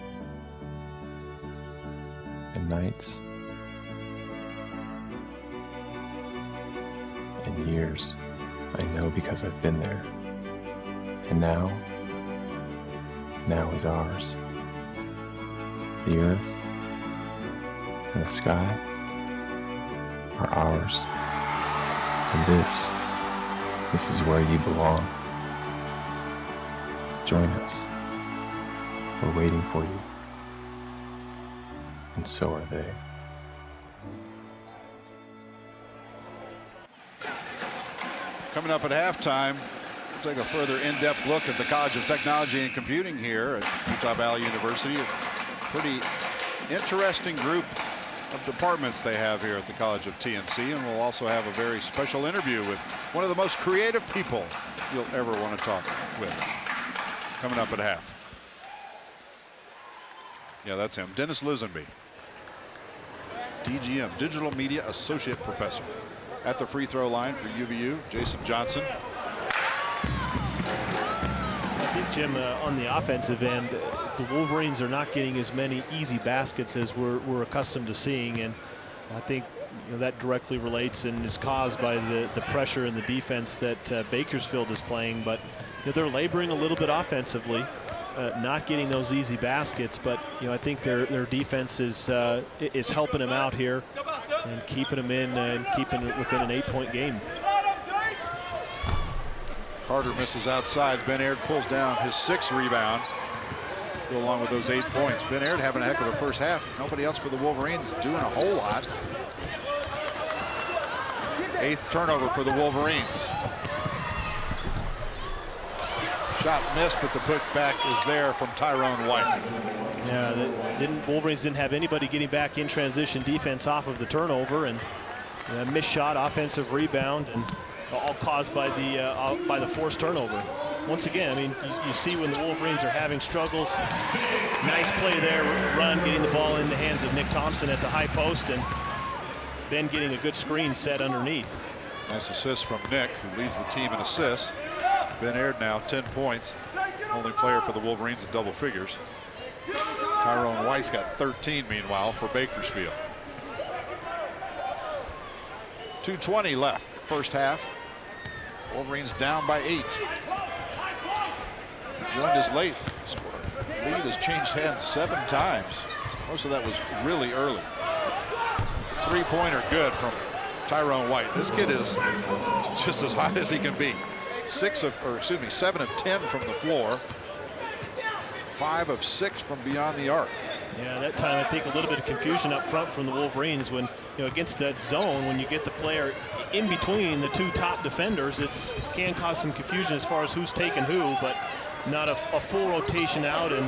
Speaker 12: and nights, and years. I know because I've been there. And now is ours. The earth and the sky are ours. And this is where you belong. Join us. We're waiting for you. And so are they.
Speaker 2: Coming up at halftime, we'll take a further in-depth look at the College of Technology and Computing here at Utah Valley University. A pretty interesting group of departments they have here at the College of TNC, and we'll also have a very special interview with one of the most creative people you'll ever want to talk with. Coming up at half. Yeah, that's him, Dennis Lisenby, DGM, Digital Media Associate Professor. At the free throw line for UVU, Jason Johnson.
Speaker 3: I think, Jim, on the offensive end, the Wolverines are not getting as many easy baskets as we're accustomed to seeing, and I think that directly relates and is caused by the pressure and the defense that Bakersfield is playing. But they're laboring a little bit offensively, not getting those easy baskets. But I think their defense is helping them out here and keeping them in and keeping it within an 8-point game.
Speaker 2: Carter misses outside. Ben Aird pulls down his 6th rebound. Go along with those 8 points. Ben Aird having a heck of a first half. Nobody else for the Wolverines doing a whole lot. 8th turnover for the Wolverines. Shot missed, but the putback is there from Tyrone White.
Speaker 3: Yeah, Wolverines didn't have anybody getting back in transition defense off of the turnover, and missed shot, offensive rebound, and all caused by the forced turnover. Once again, I mean, you see when the Wolverines are having struggles. Nice play there, run, getting the ball in the hands of Nick Thompson at the high post, and then getting a good screen set underneath.
Speaker 2: Nice assist from Nick, who leads the team in assists. Ben Aird now 10 points. Only player for the Wolverines in double figures. Tyrone White's got 13 meanwhile for Bakersfield. 2:20 left, first half. Wolverines down by 8. Joined us late. Lead has changed hands 7 times. Most of that was really early. 3-pointer good from Tyrone White. This kid is just as hot as he can be. 7 of 10 from the floor. 5 of 6 from beyond the arc.
Speaker 3: Yeah, that time I think a little bit of confusion up front from the Wolverines when, against that zone, when you get the player in between the 2 top defenders, it can cause some confusion as far as who's taking who, but not a full rotation out and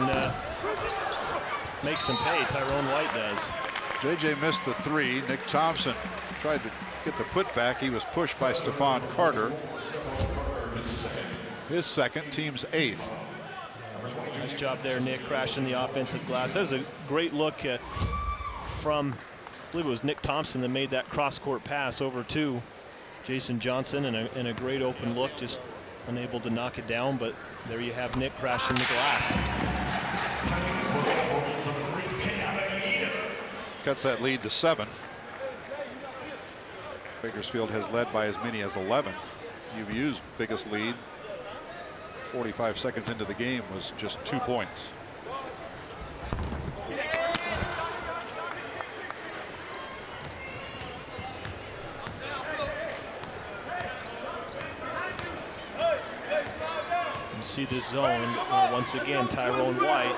Speaker 3: makes them pay. Tyrone White does.
Speaker 2: JJ missed the 3. Nick Thompson tried to get the putback. He was pushed by Stephon Carter. His second, team's 8th.
Speaker 3: Nice job there, Nick, crashing the offensive glass. That was a great look from, I believe it was Nick Thompson that made that cross-court pass over to Jason Johnson, and a great open look, just unable to knock it down, but there you have Nick crashing the glass.
Speaker 2: Cuts that lead to 7. Bakersfield has led by as many as 11. UVU's biggest lead 45 seconds into the game was just 2 points.
Speaker 3: You see this zone once again. Tyrone White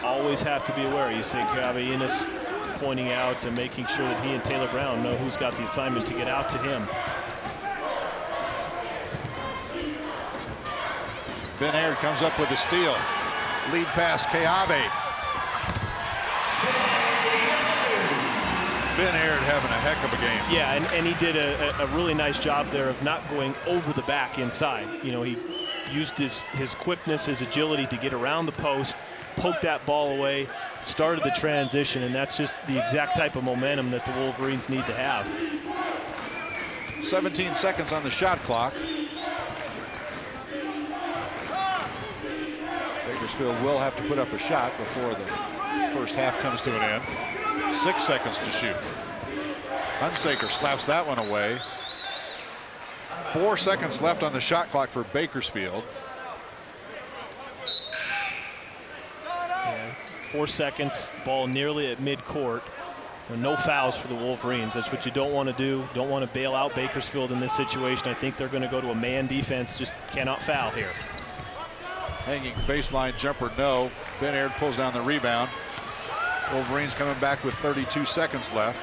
Speaker 3: always have to be aware. You see Gabi Enos pointing out and making sure that he and Taylor Brown know who's got the assignment to get out to him.
Speaker 2: Ben Aird comes up with a steal. Lead pass, Keabe. Ben Aird having a heck of a game.
Speaker 3: Yeah, and he did a really nice job there of not going over the back inside. He used his quickness, his agility to get around the post, poke that ball away, started the transition, and that's just the exact type of momentum that the Wolverines need to have.
Speaker 2: 17 seconds on the shot clock. Bakersfield will have to put up a shot before the first half comes to an end. 6 seconds to shoot. Hunsaker slaps that one away. 4 seconds left on the shot clock for Bakersfield.
Speaker 3: Yeah, 4 seconds, ball nearly at midcourt. No fouls for the Wolverines. That's what you don't want to do. Don't want to bail out Bakersfield in this situation. I think they're going to go to a man defense. Just cannot foul here.
Speaker 2: Hanging baseline jumper, no. Ben Aird pulls down the rebound. Wolverines coming back with 32 seconds left.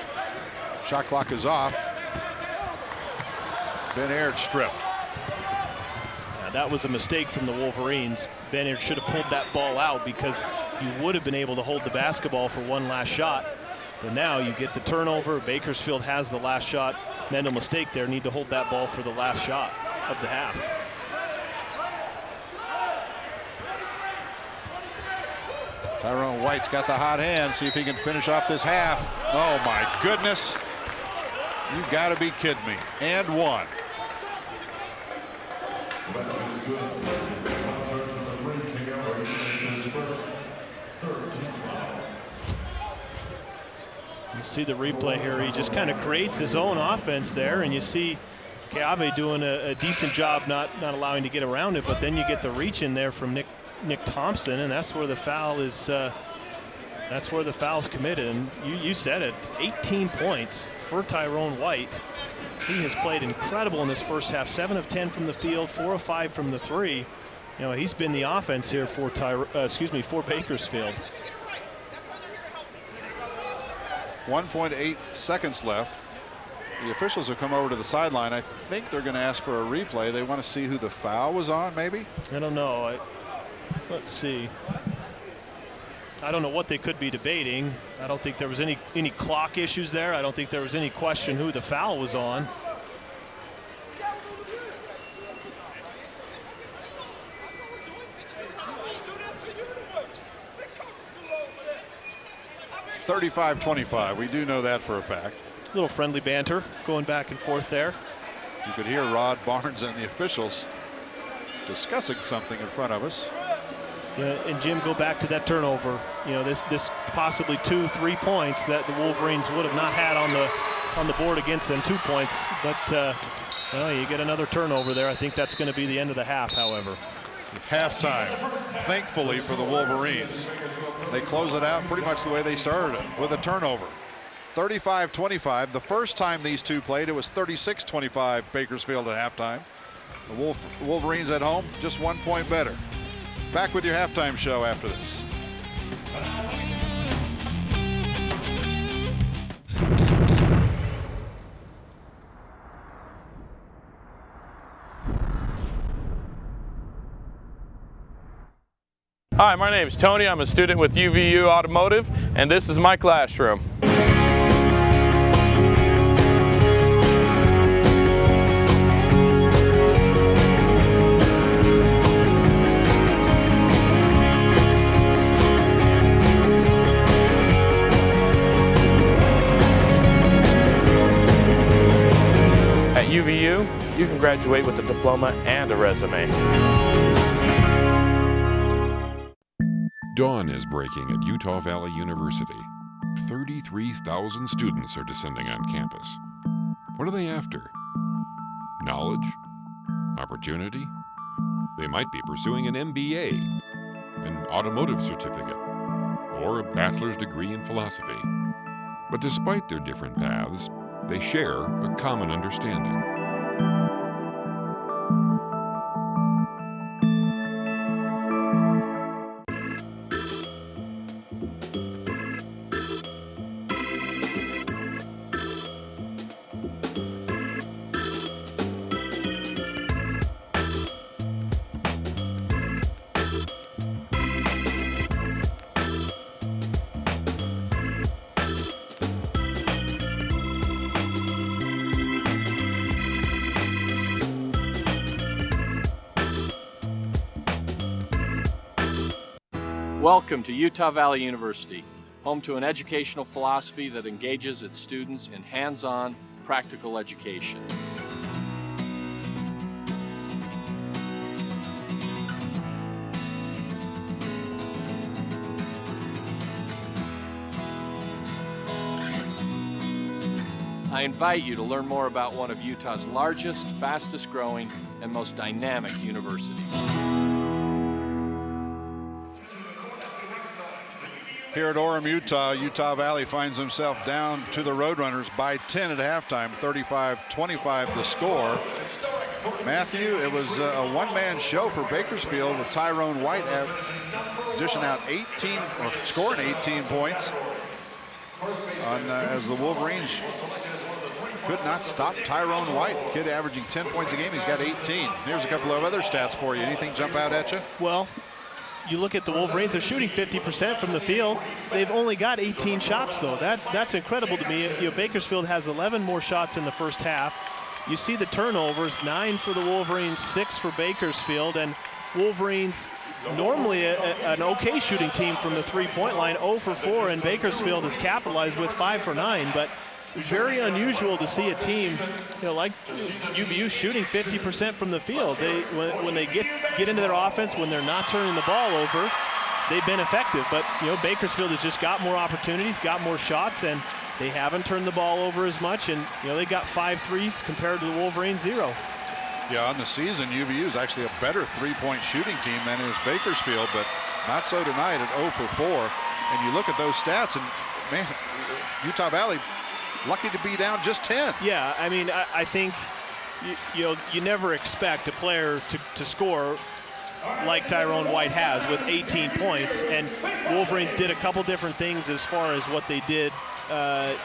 Speaker 2: Shot clock is off. Ben Aird stripped.
Speaker 3: Now, that was a mistake from the Wolverines. Ben Aird should have pulled that ball out because you would have been able to hold the basketball for one last shot. But now you get the turnover. Bakersfield has the last shot. Mental mistake there. Need to hold that ball for the last shot of the half.
Speaker 2: Tyrone White's got the hot hand. See if he can finish off this half. Oh my goodness. You gotta be kidding me. And 1.
Speaker 3: You see the replay here. He just kind of creates his own offense there, and you see Keabe doing a decent job not allowing to get around it, but then you get the reach in there from Nick Thompson, and that's where the foul is. That's where the foul's committed. And you said it, 18 points for Tyrone White. He has played incredible in this first half. 7 of 10 from the field, 4 of 5 from the 3. He's been the offense here for for Bakersfield.
Speaker 2: 1.8 seconds left. The officials have come over to the sideline. I think they're going to ask for a replay. They want to see who the foul was on, maybe?
Speaker 3: I don't know. Let's see. I don't know what they could be debating. I don't think there was any clock issues there. I don't think there was any question who the foul was on.
Speaker 2: (35-25). We do know that for a fact.
Speaker 3: A little friendly banter going back and forth there.
Speaker 2: You could hear Rod Barnes and the officials discussing something in front of us.
Speaker 3: And Jim, go back to that turnover. This possibly 2-3 points that the Wolverines would have not had on the board against them, 2 points. But you get another turnover there. I think that's going to be the end of the half, however.
Speaker 2: Halftime, thankfully for the Wolverines. They close it out pretty much the way they started it, with a turnover. 35-25. The first time these two played, it was 36-25 Bakersfield at halftime. The Wolverines at home, just 1 point better. Back with your halftime show after this.
Speaker 11: Hi, my name is Tony. I'm a student with UVU Automotive, and this is my classroom. At UVU, you can graduate with a diploma and a resume.
Speaker 10: Dawn is breaking at Utah Valley University. 33,000 students are descending on campus. What are they after? Knowledge? Opportunity? They might be pursuing an MBA, an automotive certificate, or a bachelor's degree in philosophy. But despite their different paths, they share a common understanding.
Speaker 13: Welcome to Utah Valley University, home to an educational philosophy that engages its students in hands-on, practical education. I invite you to learn more about one of Utah's largest, fastest growing, and most dynamic universities.
Speaker 2: Here at Orem, Utah, Utah Valley finds himself down to the Roadrunners by 10 at halftime, 35-25 the score. Matthew, it was a one-man show for Bakersfield with Tyrone White dishing out scoring 18 points as the Wolverines could not stop Tyrone White. Kid averaging 10 points a game. He's got 18. Here's a couple of other stats for you. Anything jump out at you?
Speaker 3: Well, you look at the Wolverines, they're shooting 50% from the field. They've only got 18 shots, though. That's incredible to me. Bakersfield has 11 more shots in the first half. You see the turnovers, 9 for the Wolverines, 6 for Bakersfield. And Wolverines, normally an okay shooting team from the three-point line, 0 for 4, and Bakersfield has capitalized with 5 for 9. But very unusual to see a team, like UVU shooting 50% from the field. When they get into their offense, when they're not turning the ball over, they've been effective. But Bakersfield has just got more opportunities, got more shots, and they haven't turned the ball over as much. And they got 5 threes compared to the Wolverines 0.
Speaker 2: Yeah, on the season, UVU is actually a better three-point shooting team than is Bakersfield, but not so tonight at 0 for 4. And you look at those stats, and man, Utah Valley lucky to be down just 10.
Speaker 3: Yeah, I mean, I think you never expect a player to score like Tyrone White has with 18 points. And Wolverines did a couple different things as far as what they did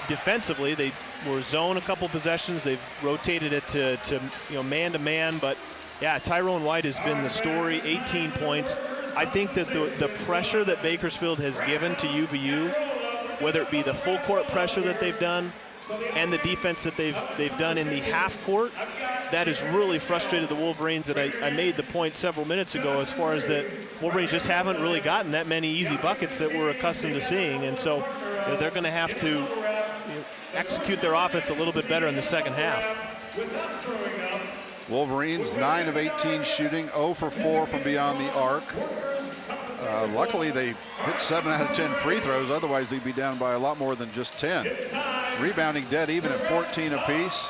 Speaker 3: defensively. They were zone a couple possessions. They've rotated it to man-to-man. But, yeah, Tyrone White has been the story, 18 points. I think that the pressure that Bakersfield has given to UVU, whether it be the full court pressure that they've done and the defense that they've done in the half court, that has really frustrated the Wolverines. And I made the point several minutes ago as far as that Wolverines just haven't really gotten that many easy buckets that we're accustomed to seeing. And so they're going to have to execute their offense a little bit better in the second half.
Speaker 2: Wolverines 9 of 18 shooting, 0 for 4 from beyond the arc. Luckily, they hit 7 out of 10 free throws. Otherwise, they'd be down by a lot more than just 10. Rebounding dead even at 14 apiece.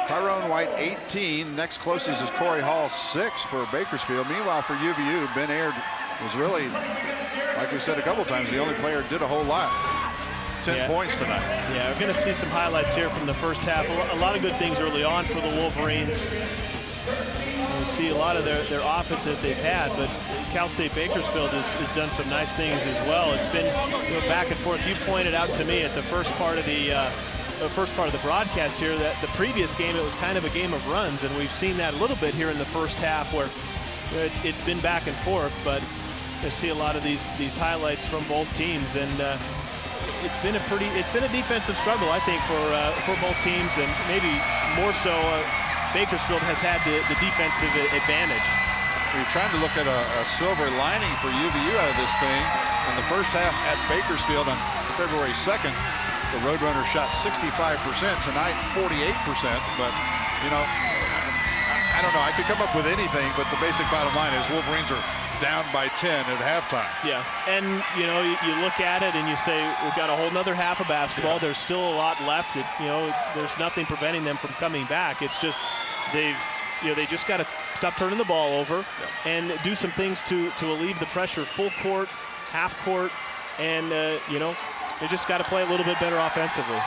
Speaker 2: Tyrone White, 18. Next closest is Corey Hall, 6 for Bakersfield. Meanwhile, for UVU, Ben Aird was really, like we said a couple times, the only player who did a whole lot. 10 points tonight.
Speaker 3: Yeah, we're going to see some highlights here from the first half. A lot of good things early on for the Wolverines. We see a lot of their offense that they've had, but Cal State Bakersfield has done some nice things as well. It's been back and forth. You pointed out to me at the first part of the broadcast here that the previous game it was kind of a game of runs, and we've seen that a little bit here in the first half where it's been back and forth. But you see a lot of these highlights from both teams, and it's been a defensive struggle, I think, for both teams, and maybe more so. Bakersfield has had the defensive advantage.
Speaker 2: You're trying to look at a silver lining for UVU out of this thing. In the first half at Bakersfield on February 2nd, the Roadrunners shot 65%. Tonight, 48%. But, you know, I don't know. I could come up with anything, but the basic bottom line is Wolverines are down by 10 at halftime.
Speaker 3: Yeah, and, you know, you look at it and you say, we've got a whole nother half of basketball. There's still a lot left. There's nothing preventing them from coming back. It's just they just got to stop turning the ball over and do some things to alleviate the pressure. Full court, half court, and, they just got to play a little bit better offensively.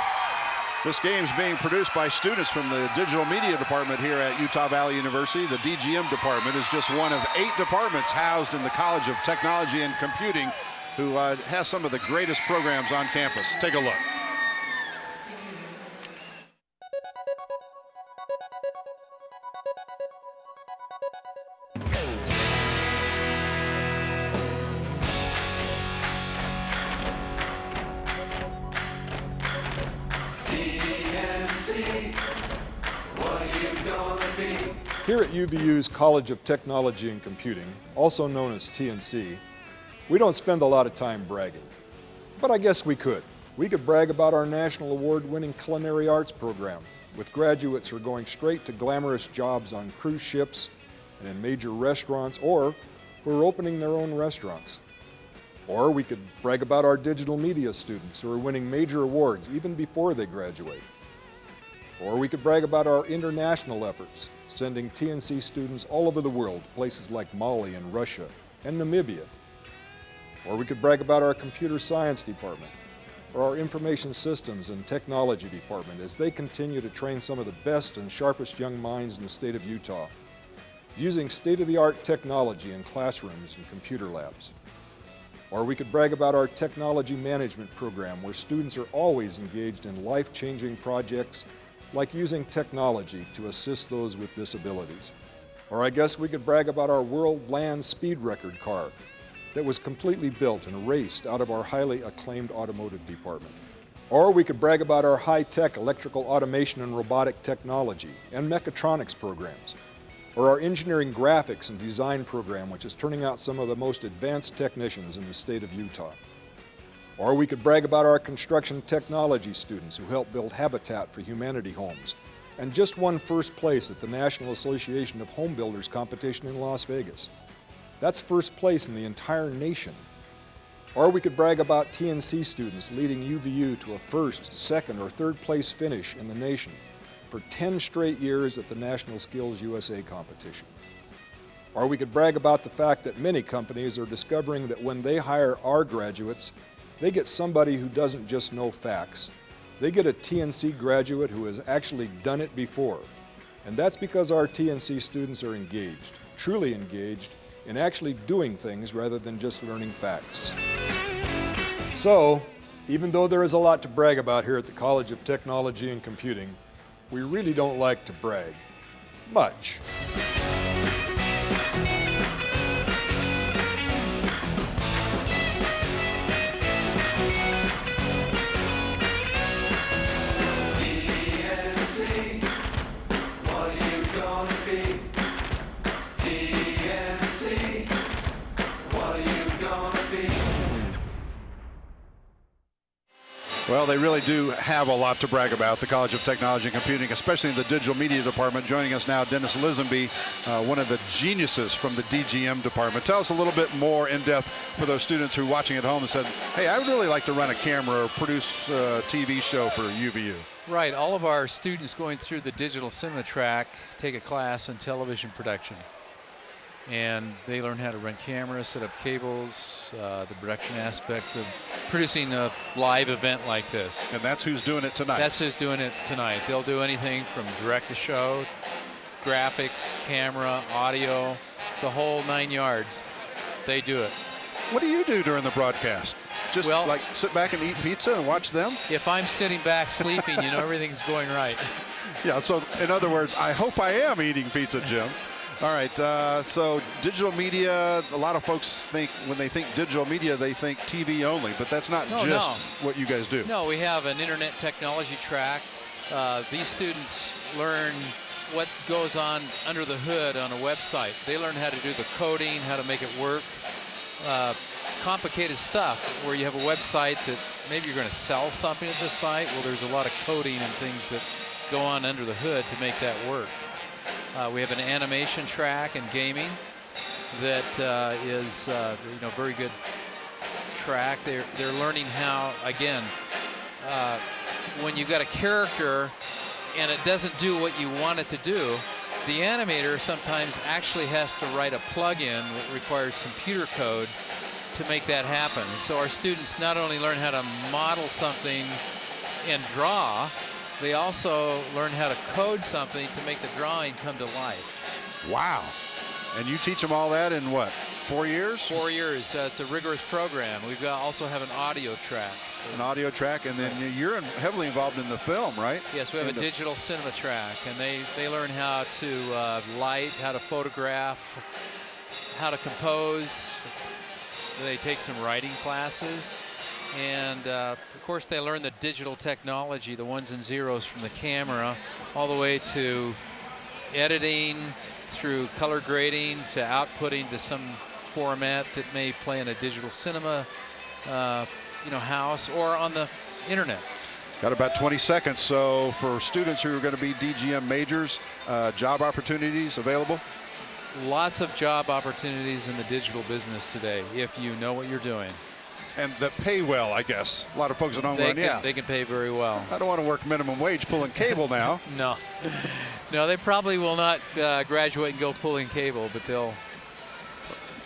Speaker 2: This game's being produced by students from the digital media department here at Utah Valley University. The DGM department is just one of 8 departments housed in the College of Technology and Computing, who has some of the greatest programs on campus. Take a look.
Speaker 14: Here at UVU's College of Technology and Computing, also known as TNC, we don't spend a lot of time bragging. But I guess we could. We could brag about our national award-winning culinary arts program, with graduates who are going straight to glamorous jobs on cruise ships and in major restaurants, or who are opening their own restaurants. Or we could brag about our digital media students who are winning major awards even before they graduate. Or we could brag about our international efforts, sending TNC students all over the world, places like Mali and Russia and Namibia. Or we could brag about our computer science department, or our information systems and technology department as they continue to train some of the best and sharpest young minds in the state of Utah, using state-of-the-art technology in classrooms and computer labs. Or we could brag about our technology management program, where students are always engaged in life-changing projects like using technology to assist those with disabilities. Or I guess we could brag about our world land speed record car that was completely built and raced out of our highly acclaimed automotive department. Or we could brag about our high-tech electrical automation and robotic technology and mechatronics programs. Or our engineering graphics and design program, which is turning out some of the most advanced technicians in the state of Utah. Or we could brag about our construction technology students who helped build Habitat for Humanity homes and just won first place at the National Association of Home Builders competition in Las Vegas. That's first place in the entire nation. Or we could brag about TNC students leading UVU to a first, second, or third place finish in the nation for 10 straight years at the National Skills USA competition. Or we could brag about the fact that many companies are discovering that when they hire our graduates, they get somebody who doesn't just know facts. They get a TNC graduate who has actually done it before. And that's because our TNC students are engaged, truly engaged, in actually doing things rather than just learning facts. So, even though there is a lot to brag about here at the College of Technology and Computing, we really don't like to brag. Much.
Speaker 2: Well, they really do have a lot to brag about, the College of Technology and Computing, especially in the digital media department. Joining us now, Dennis Lisenby, one of the geniuses from the DGM department. Tell us a little bit more in depth for those students who are watching at home and said, hey, I would really like to run a camera or produce a TV show for UVU.
Speaker 15: Right, all of our students going through the digital cinema track take a class in television production. And they learn how to run cameras, set up cables, the production aspect of producing a live event like this.
Speaker 2: And that's who's doing it tonight.
Speaker 15: That's who's doing it tonight. They'll do anything from direct to show, graphics, camera, audio, the whole 9 yards. They do it.
Speaker 2: What do you do during the broadcast? Just like sit back and eat pizza and watch them?
Speaker 15: If I'm sitting back sleeping, you know everything's going right.
Speaker 2: Yeah, so in other words, I hope I am eating pizza, Jim. All right, so digital media, a lot of folks think, when they think digital media, they think TV only, but that's not what you guys do.
Speaker 15: No, we have an internet technology track. These students learn what goes on under the hood on a website. They learn how to do the coding, how to make it work. Complicated stuff where you have a website that maybe you're going to sell something at the site. Well, there's a lot of coding and things that go on under the hood to make that work. We have an animation track and gaming that is very good track. They're learning how, again, when you've got a character and it doesn't do what you want it to do, the animator sometimes actually has to write a plug-in that requires computer code to make that happen. And so our students not only learn how to model something and draw, they also learn how to code something to make the drawing come to life.
Speaker 2: Wow. And you teach them all that in what, 4 years?
Speaker 15: 4 years. It's a rigorous program. We've also have an audio track.
Speaker 2: An audio track, and then you're heavily involved in the film, right?
Speaker 15: Yes, we have a digital cinema track, and they learn how to light, how to photograph, how to compose. They take some writing classes. And of course, they learn the digital technology, the ones and zeros from the camera, all the way to editing, through color grading, to outputting to some format that may play in a digital cinema house or on the internet.
Speaker 2: Got about 20 seconds. So for students who are going to be DGM majors, job opportunities available?
Speaker 15: Lots of job opportunities in the digital business today, if you know what you're doing.
Speaker 2: And that pay well, I guess. A lot of folks at home
Speaker 15: they can pay very well.
Speaker 2: I don't want to work minimum wage pulling cable now.
Speaker 15: No. No, they probably will not graduate and go pulling cable, but they'll.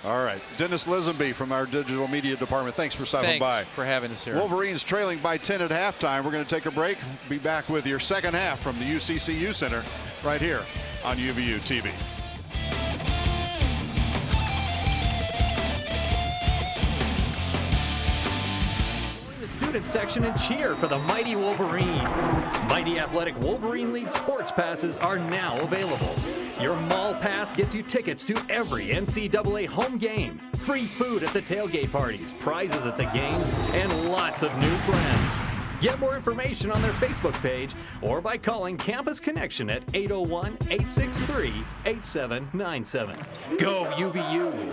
Speaker 2: All right. Dennis Lisenby from our digital media department. Thanks for stopping by.
Speaker 15: Thanks for having us here.
Speaker 2: Wolverines trailing by 10 at halftime. We're going to take a break. Be back with your second half from the UCCU Center right here on UVU TV.
Speaker 16: Student section and cheer for the Mighty Wolverines. Mighty Athletic Wolverine League sports passes are now available. Your mall pass gets you tickets to every NCAA home game, free food at the tailgate parties, prizes at the games, and lots of new friends. Get more information on their Facebook page or by calling Campus Connection at 801-863-8797. Go UVU!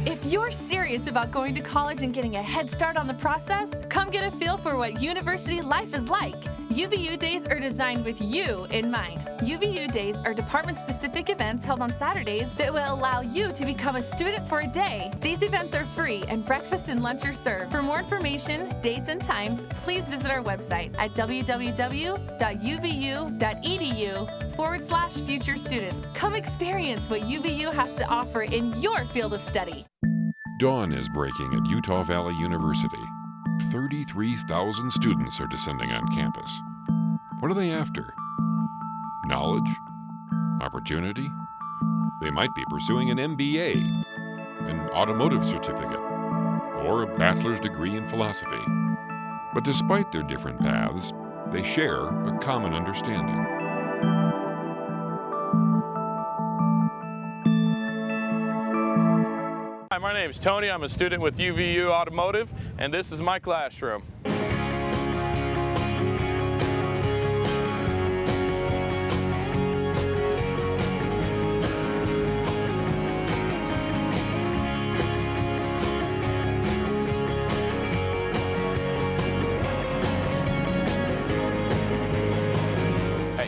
Speaker 9: If you're serious about going to college and getting a head start on the process, come get a feel for what university life is like. UVU Days are designed with you in mind. UVU Days are department-specific events held on Saturdays that will allow you to become a student for a day. These events are free and breakfast and lunch are served. For more information, dates, and times, please visit our website at www.uvu.edu/future students. Come experience what UVU has to offer in your field of study.
Speaker 10: Dawn is breaking at Utah Valley University. 33,000 students are descending on campus. What are they after? Knowledge? Opportunity? They might be pursuing an MBA, an automotive certificate, or a bachelor's degree in philosophy. But despite their different paths, they share a common understanding.
Speaker 11: Hi, my name is Tony. I'm a student with UVU Automotive, and this is my classroom.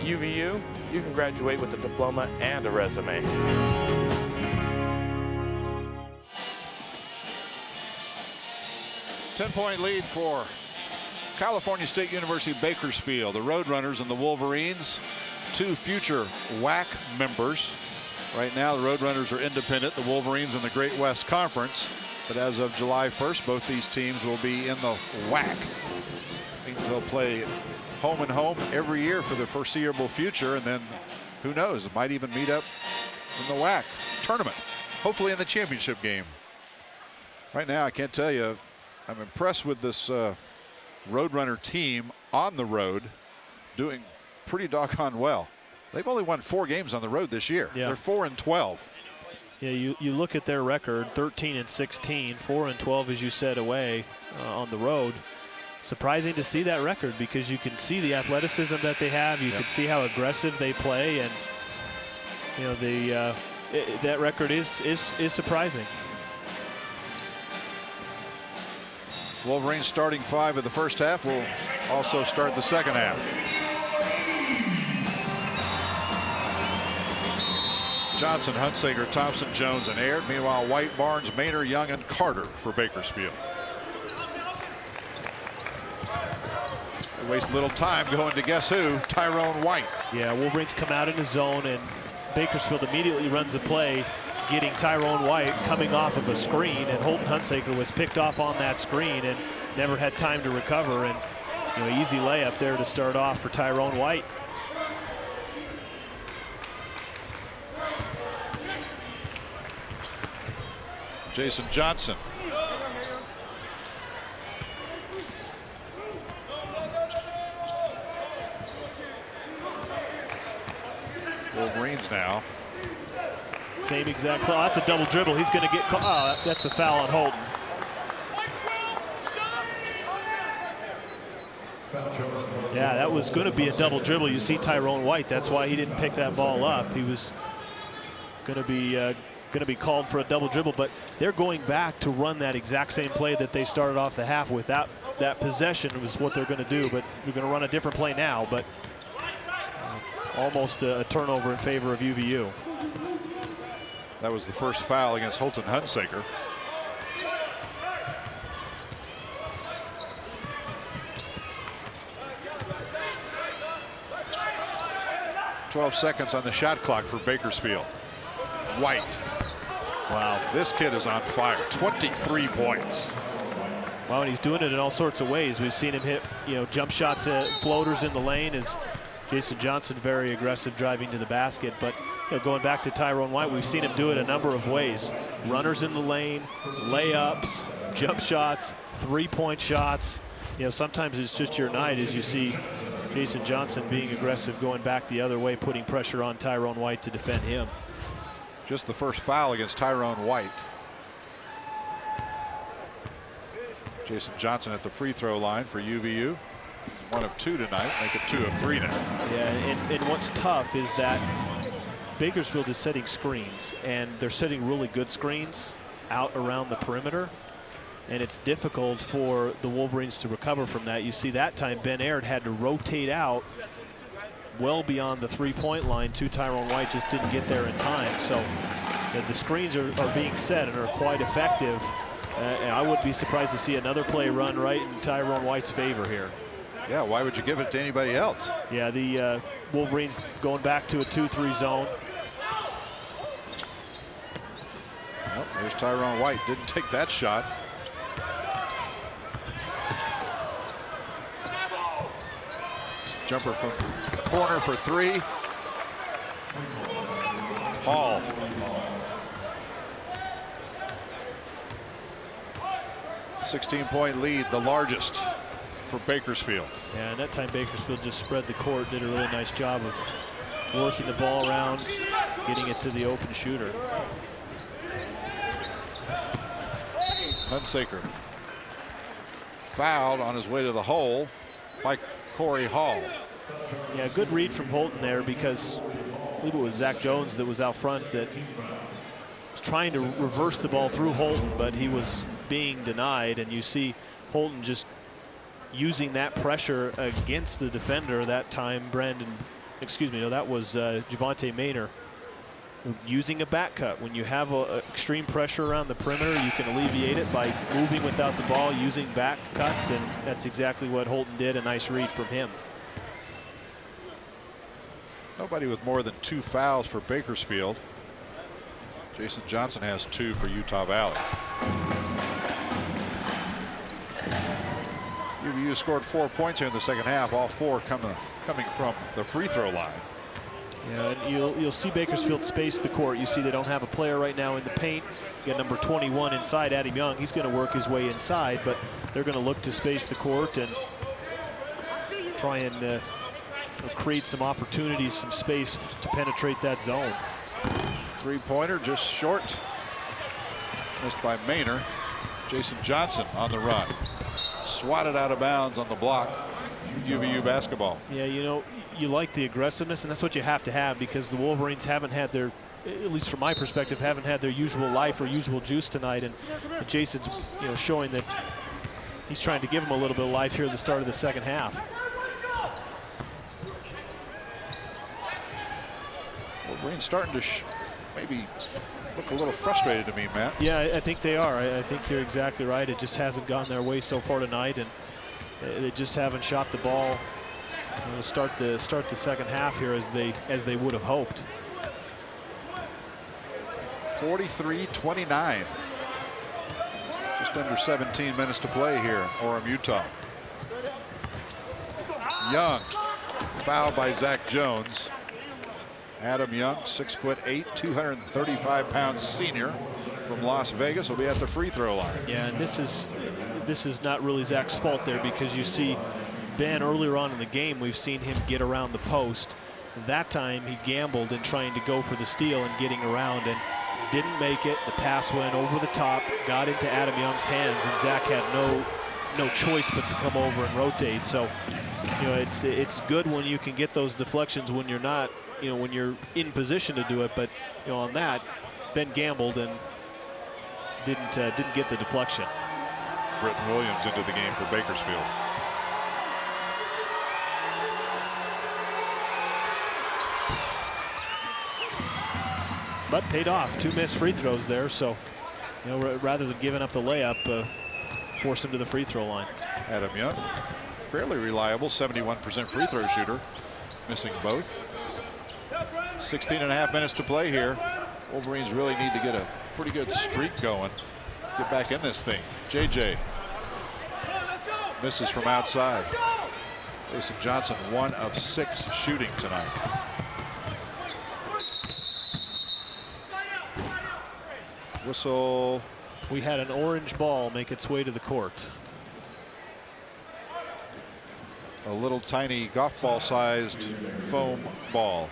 Speaker 11: UVU, you can graduate with a diploma and a resume.
Speaker 2: Ten-point lead for California State University Bakersfield. The Roadrunners and the Wolverines, two future WAC members. Right now, the Roadrunners are independent, the Wolverines in the Great West Conference. But as of July 1st, both these teams will be in the WAC. Means they'll play home and home every year for the foreseeable future, and then who knows, it might even meet up in the WAC tournament, hopefully in the championship game. Right now, I can't tell you, I'm impressed with this Roadrunner team on the road, doing pretty doggone well. They've only won 4 games on the road this year.
Speaker 3: Yeah.
Speaker 2: They're 4-12.
Speaker 3: Yeah, you look at their record, 13-16, 4-12, as you said, away on the road. Surprising to see that record, because you can see the athleticism that they have. You can see how aggressive they play, and you know that record is surprising.
Speaker 2: Wolverines starting 5 of the first half will also start the second half. Johnson, Hunsaker, Thompson, Jones, and Aird. Meanwhile, White, Barnes, Maynor, Young, and Carter for Bakersfield. They waste little time going to guess who? Tyrone White.
Speaker 3: Yeah, Wolverines come out in the zone, and Bakersfield immediately runs a play, getting Tyrone White coming off of a screen, and Holton Hunsaker was picked off on that screen and never had time to recover. And you know, easy layup there to start off for Tyrone White.
Speaker 2: Jason Johnson. Wolverines now.
Speaker 3: Same exact call. That's a double dribble. He's going to get caught. Oh, that's a foul on Holton. Yeah, that was going to be a double dribble. You see Tyrone White. That's why he didn't pick that ball up. He was going to be called for a double dribble, but they're going back to run that exact same play that they started off the half with. That possession was what they're going to do, but we're going to run a different play now. But almost a turnover in favor of UVU.
Speaker 2: That was the first foul against Holton Hunsaker. "12 seconds on the shot clock for Bakersfield. White.
Speaker 3: Wow,
Speaker 2: this kid is on fire. 23 points.
Speaker 3: Well, and he's doing it in all sorts of ways. We've seen him hit, you know, jump shots at floaters in the lane. As Jason Johnson, very aggressive driving to the basket. But you know, going back to Tyrone White, we've seen him do it a number of ways. Runners in the lane, layups, jump shots, three-point shots. You know, sometimes it's just your night as you see Jason Johnson being aggressive, going back the other way, putting pressure on Tyrone White to defend him.
Speaker 2: Just the first foul against Tyrone White. Jason Johnson at the free throw line for UVU. He's 1 of 2 tonight, make it 2 of 3 now.
Speaker 3: Yeah, and what's tough is that Bakersfield is setting screens, and they're setting really good screens out around the perimeter, and it's difficult for the Wolverines to recover from that. You see that time Ben Aird had to rotate out well beyond the three-point line to Tyrone White, just didn't get there in time. So the screens are being set and are quite effective. And I wouldn't be surprised to see another play run right in Tyrone White's favor here.
Speaker 2: Yeah, why would you give it to anybody else?
Speaker 3: Yeah, the Wolverines going back to a 2-3 zone.
Speaker 2: Well, there's Tyrone White, didn't take that shot. Jumper from corner for 3. Hall. "16-point lead, the largest for Bakersfield."
Speaker 3: Yeah, and that time Bakersfield just spread the court, did a really nice job of working the ball around, getting it to the open shooter.
Speaker 2: Hunsaker fouled on his way to the hole by Corey Hall.
Speaker 3: Yeah, good read from Holton there, because I believe it was Zach Jones that was out front that was trying to reverse the ball through Holton, but he was being denied, and you see Holton just using that pressure against the defender that time, Brandon excuse me, no, that was Javonte Maynor using a back cut. When you have extreme pressure around the perimeter, you can alleviate it by moving without the ball, using back cuts, and that's exactly what Holton did. A nice read from him.
Speaker 2: Nobody with more than 2 fouls for Bakersfield. Jason Johnson has 2 for Utah Valley. UVU scored 4 points here in the second half, all 4 coming from the free throw line.
Speaker 3: Yeah, and you'll see Bakersfield space the court. You see they don't have a player right now in the paint. You got number 21 inside, Adam Young. He's going to work his way inside, but they're going to look to space the court and try and create some opportunities, some space to penetrate that zone.
Speaker 2: 3-pointer just short. Missed by Maynor. Jason Johnson on the run. Swatted out of bounds on the block. UVU basketball.
Speaker 3: Yeah, you know, you like the aggressiveness, and that's what you have to have, because the Wolverines haven't had their, at least from my perspective, haven't had their usual life or usual juice tonight. And Jason's, you know, showing that he's trying to give them a little bit of life here at the start of the second half.
Speaker 2: Wolverines starting to maybe look a little frustrated to me, Matt.
Speaker 3: Yeah, I think they are. I think you're exactly right. It just hasn't gone their way so far tonight, and they just haven't shot the ball to start the second half here as they would have hoped.
Speaker 2: 43-29. Just under 17 minutes to play here in Orem, Utah. Young, fouled by Zach Jones. Adam Young, 6'8", 235-pound senior from Las Vegas, will be at the free throw line.
Speaker 3: Yeah, and this is not really Zach's fault there, because you see Ben earlier on in the game, we've seen him get around the post. That time he gambled in trying to go for the steal and getting around, and didn't make it. The pass went over the top, got into Adam Young's hands, and Zach had no choice but to come over and rotate. So, you know, it's good when you can get those deflections when you're not, you know, when you're in position to do it. But, you know, on that, Ben gambled and didn't get the deflection.
Speaker 2: Britton Williams into the game for Bakersfield.
Speaker 3: But paid off. 2 missed free throws there, so, you know, rather than giving up the layup, force him to the free throw line.
Speaker 2: Adam Young, fairly reliable, 71% free throw shooter, missing both. 16.5 minutes to play here. Wolverines really need to get a pretty good streak going. Get back in this thing. JJ misses from outside. Jason Johnson, 1 of 6 shooting tonight. Whistle.
Speaker 3: We had an orange ball make its way to the court.
Speaker 2: A little tiny golf ball sized foam ball.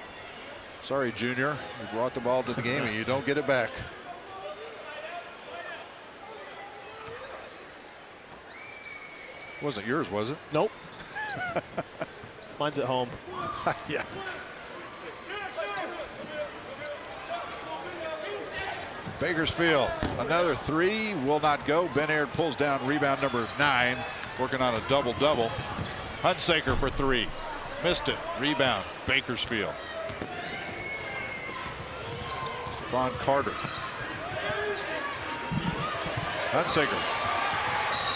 Speaker 2: Sorry, Junior, you brought the ball to the game and you don't get it back. Wasn't yours, was it?
Speaker 3: Nope. Mine's at home.
Speaker 2: Yeah. Bakersfield, another 3 will not go. Ben Aird pulls down rebound number 9, working on a double-double. Hunsaker for 3, missed it. Rebound, Bakersfield. Von Carter. Hunsaker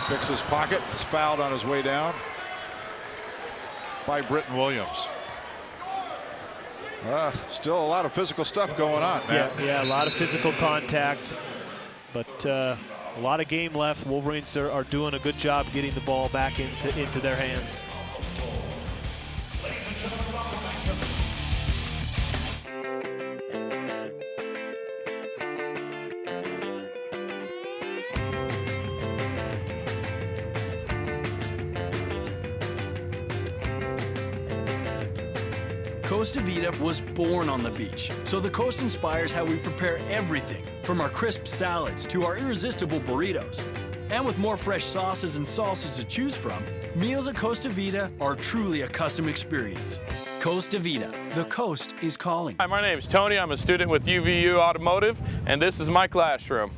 Speaker 2: picks his pocket, is fouled on his way down by Britton Williams. Still a lot of physical stuff going on, Matt.
Speaker 3: Yeah, a lot of physical contact, but a lot of game left. Wolverines are doing a good job getting the ball back into their hands.
Speaker 5: Costa Vida was born on the beach, so the coast inspires how we prepare everything, from our crisp salads to our irresistible burritos. And with more fresh sauces and salsas to choose from, meals at Costa Vida are truly a custom experience. Costa Vida, the coast is calling.
Speaker 11: Hi, my name is Tony. I'm a student with UVU Automotive, and this is my classroom.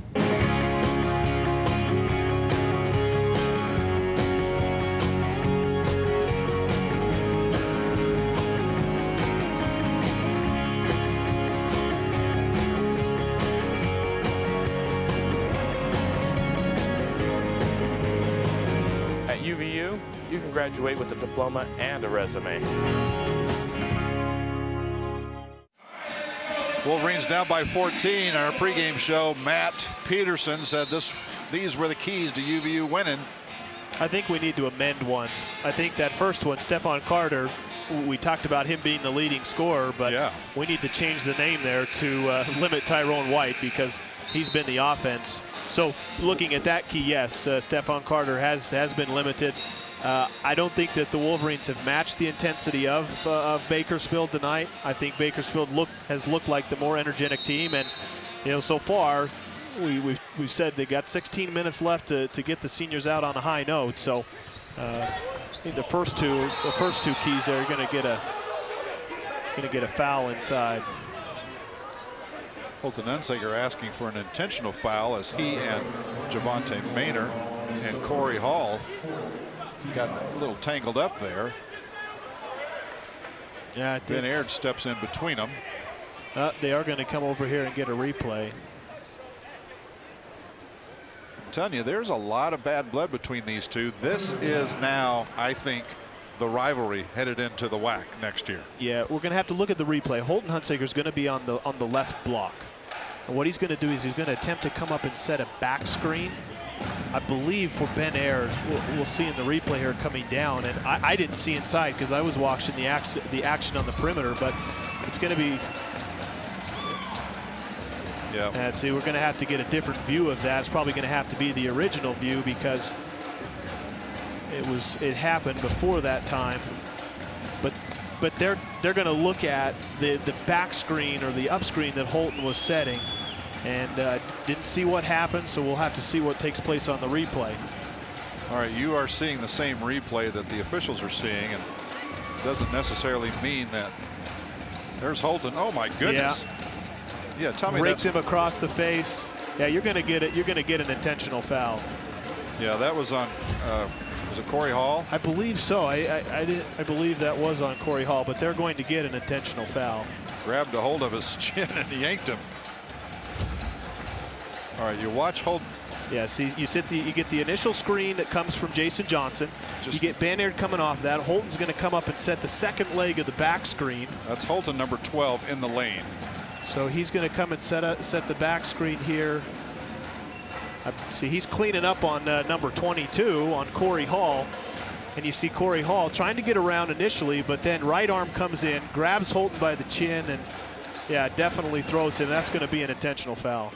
Speaker 11: UVU, you can graduate with a diploma and a resume.
Speaker 2: Wolverines down by 14. Our pregame show, Matt Peterson said these were the keys to UVU winning.
Speaker 3: I think we need to amend one. I think that first one, Stephon Carter, we talked about him being the leading scorer, but we need to change the name there to limit Tyrone White because he's been the offense. So looking at that key, yes, Stephon Carter has been limited. I don't think that the Wolverines have matched the intensity of Bakersfield tonight. I think Bakersfield has looked like the more energetic team, and so far we've said they got 16 minutes left to get the seniors out on a high note. So I think the first two keys there are going to get a foul inside.
Speaker 2: Holton Hunsaker asking for an intentional foul as he and Javonte Maynor and Corey Hall got a little tangled up there.
Speaker 3: Yeah,
Speaker 2: Ben Aird steps in between them.
Speaker 3: They are going to come over here and get a replay.
Speaker 2: I'm telling you, there's a lot of bad blood between these two. This is now, I think, the rivalry headed into the WAC next year.
Speaker 3: Yeah, we're going to have to look at the replay. Holton Hunsaker is going to be on the left block. And what he's going to do is he's going to attempt to come up and set a back screen. I believe for Ben Aird, we'll see in the replay here coming down. And I didn't see inside because I was watching the action on the perimeter, but it's going to be. Yeah. See, we're going to have to get a different view of that. It's probably going to have to be the original view because it happened before that time. But they're going to look at the back screen or the up screen that Holton was setting, and didn't see what happened. So we'll have to see what takes place on the replay.
Speaker 2: All right, you are seeing the same replay that the officials are seeing, and it doesn't necessarily mean that. There's Holton. Oh my goodness. Yeah, tell me
Speaker 3: Rakes him across the face. Yeah, you're going to get it. You're going to get an intentional foul.
Speaker 2: Yeah, that was on. Was it Corey Hall?
Speaker 3: I believe so. I believe that was on Corey Hall, but they're going to get an intentional foul.
Speaker 2: Grabbed a hold of his chin and yanked him. All right, you watch Holton.
Speaker 3: Yeah, see, you get the initial screen that comes from Jason Johnson. You get Ben Aird coming off that. Holton's going to come up and set the second leg of the back screen.
Speaker 2: That's Holton, number 12, in the lane.
Speaker 3: So he's going to come and set the back screen here. See, he's cleaning up on number 22 on Corey Hall. And you see Corey Hall trying to get around initially, but then right arm comes in, grabs Holton by the chin, and yeah, definitely throws him. That's going to be an intentional foul.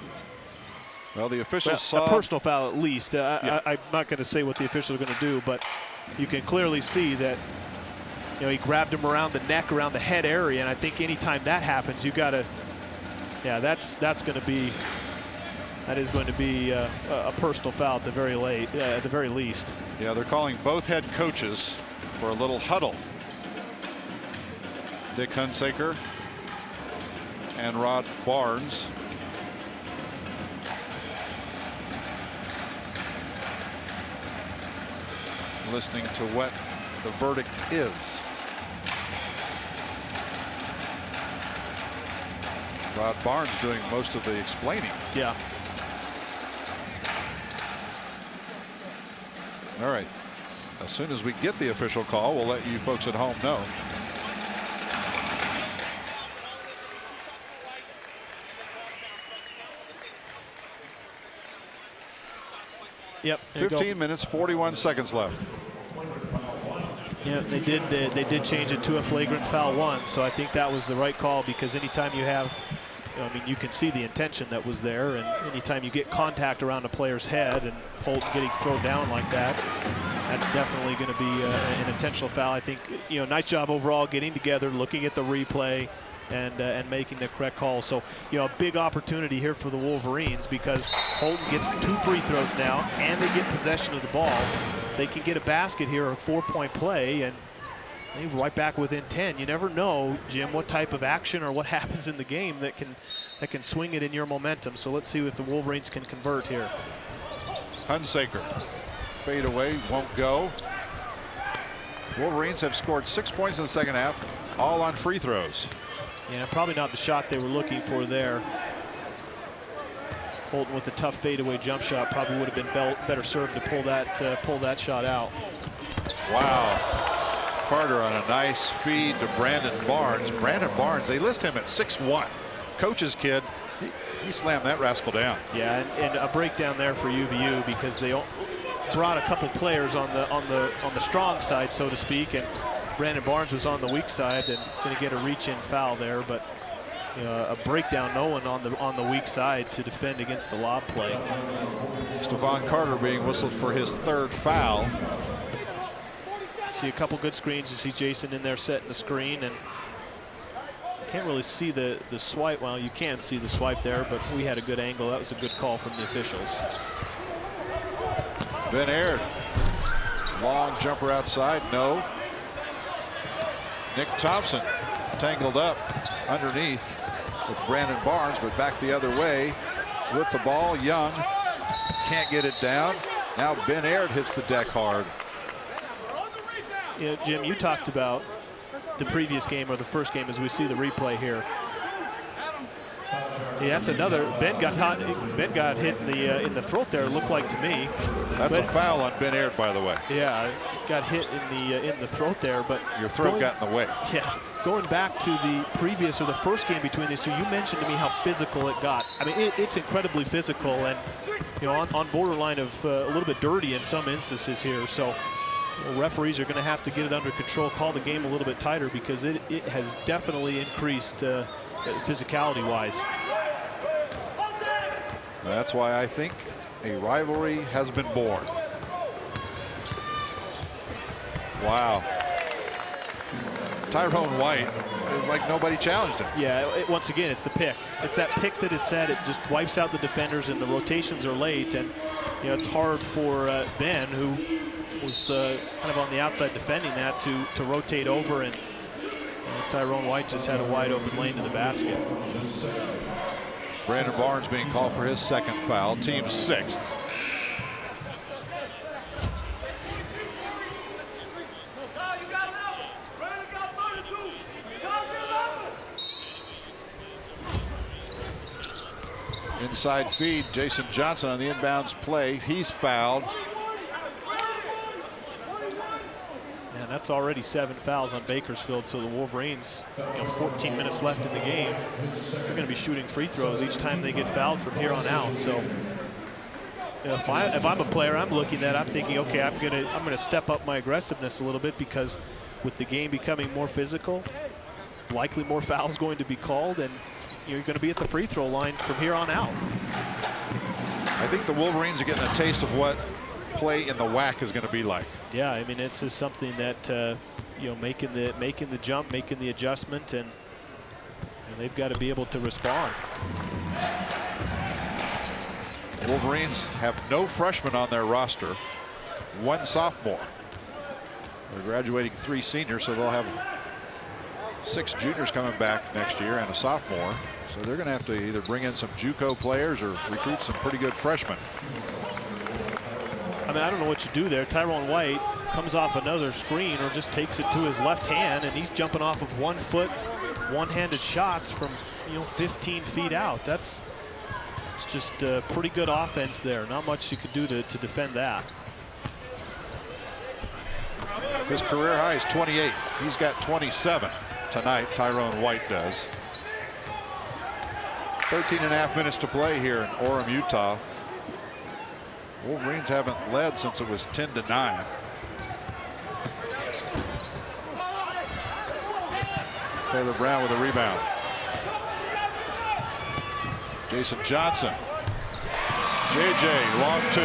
Speaker 2: Well, the officials saw
Speaker 3: a personal foul at least. I'm not going to say what the officials are going to do, but you can clearly see that he grabbed him around the neck, around the head area, and I think anytime that happens, you got to. Yeah, that's going to be. That is going to be a personal foul at the very least.
Speaker 2: Yeah, they're calling both head coaches for a little huddle. Dick Hunsaker and Rod Barnes. Listening to what the verdict is. Rod Barnes doing most of the explaining.
Speaker 3: Yeah.
Speaker 2: All right. As soon as we get the official call, we'll let you folks at home know.
Speaker 3: Yep.
Speaker 2: 15 minutes, 41 seconds left.
Speaker 3: Yeah, they did change it to a flagrant foul one, so I think that was the right call because anytime you have, you can see the intention that was there, and anytime you get contact around a player's head and Holton getting thrown down like that, that's definitely going to be an intentional foul. I think, nice job overall getting together, looking at the replay, and making the correct call. So, a big opportunity here for the Wolverines because Holton gets 2 free throws now, and they get possession of the ball. They can get a basket here, a 4-point play, and they're right back within 10. You never know, Jim, what type of action or what happens in the game that can swing it in your momentum. So let's see if the Wolverines can convert here.
Speaker 2: Hunsaker, fade away, won't go. Wolverines have scored 6 points in the second half, all on free throws.
Speaker 3: Yeah, probably not the shot they were looking for there. Holton with the tough fadeaway jump shot probably would have been better served to pull that shot out.
Speaker 2: Wow. Carter on a nice feed to Brandon Barnes. Brandon Barnes, they list him at 6'1". Coach's kid, he slammed that rascal down.
Speaker 3: Yeah, and a breakdown there for UVU because they brought a couple players on the strong side, so to speak, and Brandon Barnes was on the weak side and going to get a reach-in foul there, but you know, a breakdown, no one on the weak side to defend against the lob play.
Speaker 2: Stephon Carter being whistled for his 3rd foul.
Speaker 3: See a couple good screens. You see Jason in there setting the screen, and can't really see the swipe. Well, you can see the swipe there, but we had a good angle. That was a good call from the officials.
Speaker 2: Ben Aird, long jumper outside, no. Nick Thompson tangled up underneath with Brandon Barnes, but back the other way with the ball. Young can't get it down. Now Ben Aird hits the deck hard.
Speaker 3: You know, Jim, you talked about the previous game or the first game as we see the replay here. Yeah, that's another. Ben got hit in the throat there. It looked like to me.
Speaker 2: That's a foul on Ben Aird, by the way.
Speaker 3: Yeah, got hit in the throat there, but
Speaker 2: your throat got in the way.
Speaker 3: Yeah, going back to the previous or the first game between these two, you mentioned to me how physical it got. I mean, it's incredibly physical and you know on borderline of a little bit dirty in some instances here. So. Well, referees are going to have to get it under control, call the game a little bit tighter because it has definitely increased physicality-wise.
Speaker 2: That's why I think a rivalry has been born. Wow. Tyrone White is like nobody challenged him.
Speaker 3: Yeah, once again, it's the pick. It's that pick that is set. It just wipes out the defenders, and the rotations are late. And you know, it's hard for Ben, who was kind of on the outside defending that, to rotate over, and Tyrone White just had a wide open lane to the basket.
Speaker 2: Brandon Barnes being called for his 2nd foul, team 6th. Inside feed, Jason Johnson on the inbounds play. He's fouled.
Speaker 3: And that's already 7 fouls on Bakersfield, so the Wolverines, 14 minutes left in the game, they're going to be shooting free throws each time they get fouled from here on out. So you know, if I'm a player, I'm looking at, I'm thinking, okay, I'm going to step up my aggressiveness a little bit because with the game becoming more physical, likely more fouls going to be called, and you're going to be at the free throw line from here on out.
Speaker 2: I think the Wolverines are getting a taste of what play in the WAC is going to be like.
Speaker 3: Yeah, I mean, it's just something that you know, making the jump, making the adjustment, and they've got to be able to respond.
Speaker 2: Wolverines have no freshmen on their roster, 1 sophomore. They're graduating 3 seniors, so they'll have 6 juniors coming back next year and a sophomore. So they're going to have to either bring in some JUCO players or recruit some pretty good freshmen.
Speaker 3: I mean, I don't know what you do there. Tyrone White comes off another screen or just takes it to his left hand, and he's jumping off of 1 foot, one-handed shots from 15 feet out. It's just pretty good offense there. Not much you could do to defend that.
Speaker 2: His career high is 28. He's got 27 tonight. Tyrone White does. 13.5 minutes to play here in Orem, Utah. Wolverines haven't led since it was 10-9. Taylor Brown with a rebound. Jason Johnson. JJ, long 2.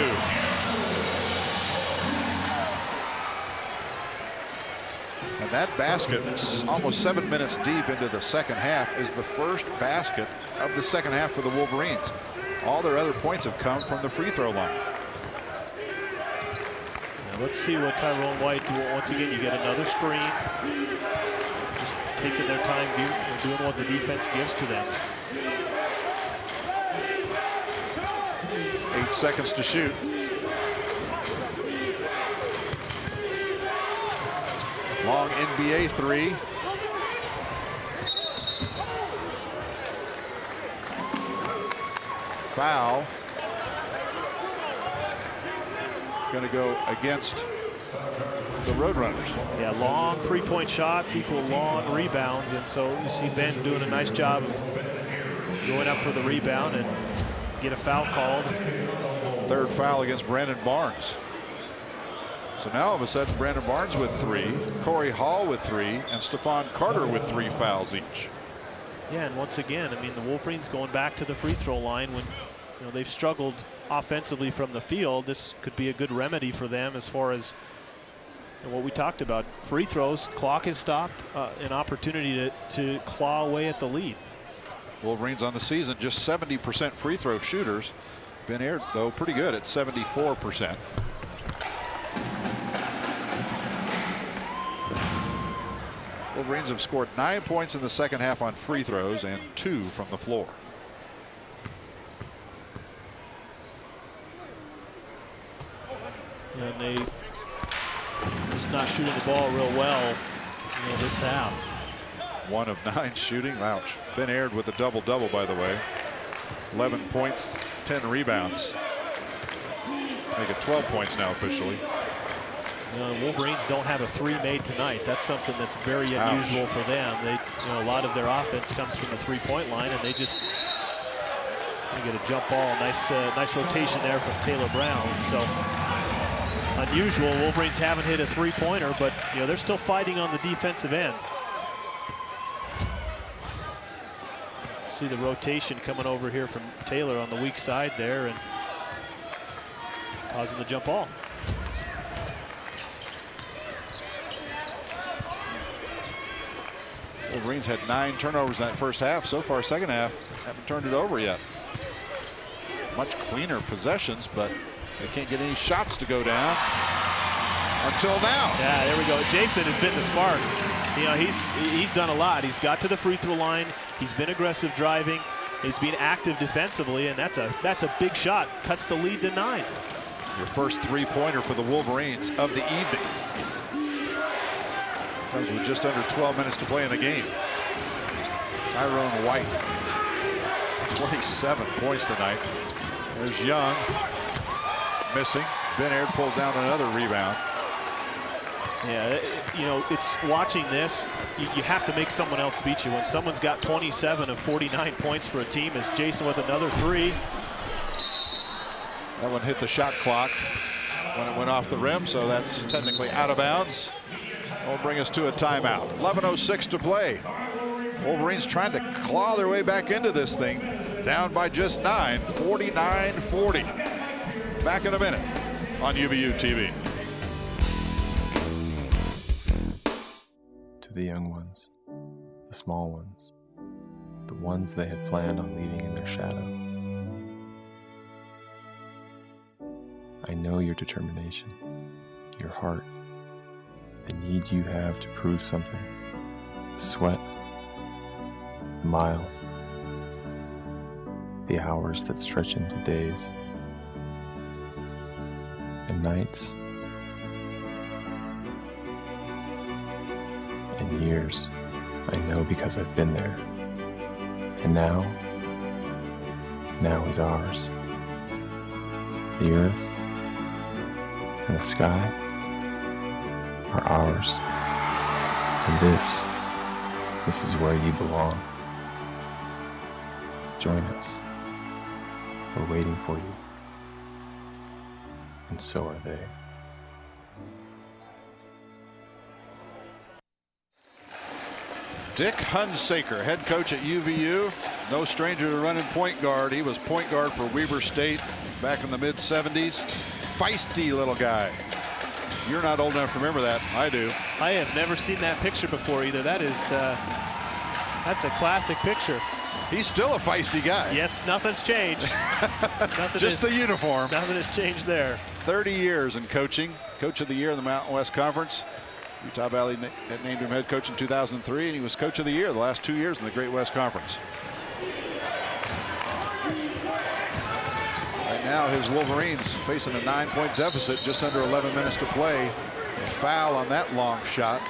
Speaker 2: And that basket, almost 7 minutes deep into the second half, is the first basket of the second half for the Wolverines. All their other points have come from the free throw line.
Speaker 3: Now let's see what Tyrone White do. Once again, you get another screen. Just taking their time, doing what the defense gives to them.
Speaker 2: 8 seconds to shoot. Long NBA 3. foul. Going to go against the Roadrunners.
Speaker 3: Yeah, long three-point shots equal long rebounds, and so you see Ben doing a nice job of going up for the rebound and get a foul called.
Speaker 2: Third foul against Brandon Barnes. So now all of a sudden Brandon Barnes with 3, Corey Hall with 3, and Stephon Carter with 3 fouls each.
Speaker 3: Yeah, and once again, I mean, the Wolverines going back to the free throw line when they've struggled offensively from the field. This could be a good remedy for them as far as what we talked about. Free throws, clock is stopped, an opportunity to claw away at the lead.
Speaker 2: Wolverines on the season just 70% free throw shooters. Ben Aird, though, pretty good at 74%. Wolverines have scored 9 points in the second half on free throws and 2 from the floor.
Speaker 3: And they just not shooting the ball real well this half.
Speaker 2: 1 of 9 shooting. Ouch. Ben Aird with a double-double, by the way. 11 points, 10 rebounds. Make it 12 points now officially.
Speaker 3: Wolverines don't have a 3 made tonight. That's something that's very unusual for them. They, a lot of their offense comes from the 3-point line, and they get a jump ball. Nice rotation there from Taylor Brown. So unusual. Wolverines haven't hit a 3-pointer, but they're still fighting on the defensive end. See the rotation coming over here from Taylor on the weak side there and causing the jump ball.
Speaker 2: Wolverines had 9 turnovers in that first half. So far, second half, haven't turned it over yet. Much cleaner possessions, but they can't get any shots to go down until now.
Speaker 3: Yeah, there we go. Jason has been the spark. He's done a lot. He's got to the free throw line. He's been aggressive driving. He's been active defensively, and that's a big shot. Cuts the lead to 9.
Speaker 2: Your first 3-pointer for the Wolverines of the evening. Comes with just under 12 minutes to play in the game. Tyrone White, 27 points tonight. There's Young, missing. Ben Aird pulls down another rebound.
Speaker 3: Yeah, it's watching this. You have to make someone else beat you. When someone's got 27 of 49 points for a team, as Jason with another 3.
Speaker 2: That one hit the shot clock when it went off the rim, so that's technically out of bounds. Will bring us to a timeout. 11:06 to play. Wolverines trying to claw their way back into this thing. Down by just 9, 49-40. Back in a minute on UVU TV.
Speaker 12: To the young ones, the small ones, the ones they had planned on leaving in their shadow. I know your determination, your heart, the need you have to prove something, the sweat, the miles, the hours that stretch into days, and nights, and years. I know because I've been there. And now is ours. The earth and the sky are ours. And this is where you belong. Join us. We're waiting for you. And so are they.
Speaker 2: Dick Hunsaker, head coach at UVU. No stranger to running point guard. He was point guard for Weber State back in the mid-70s. Feisty little guy. You're not old enough to remember that. I do.
Speaker 3: I have never seen that picture before either. That's a classic picture.
Speaker 2: He's still a feisty guy.
Speaker 3: Yes, nothing's changed.
Speaker 2: Just the uniform.
Speaker 3: Nothing has changed there.
Speaker 2: 30 years in coaching. Coach of the year in the Mountain West Conference. Utah Valley named him head coach in 2003, and he was coach of the year the last 2 years in the Great West Conference. Right now, his Wolverines facing a 9-point deficit, just under 11 minutes to play. A foul on that long shot.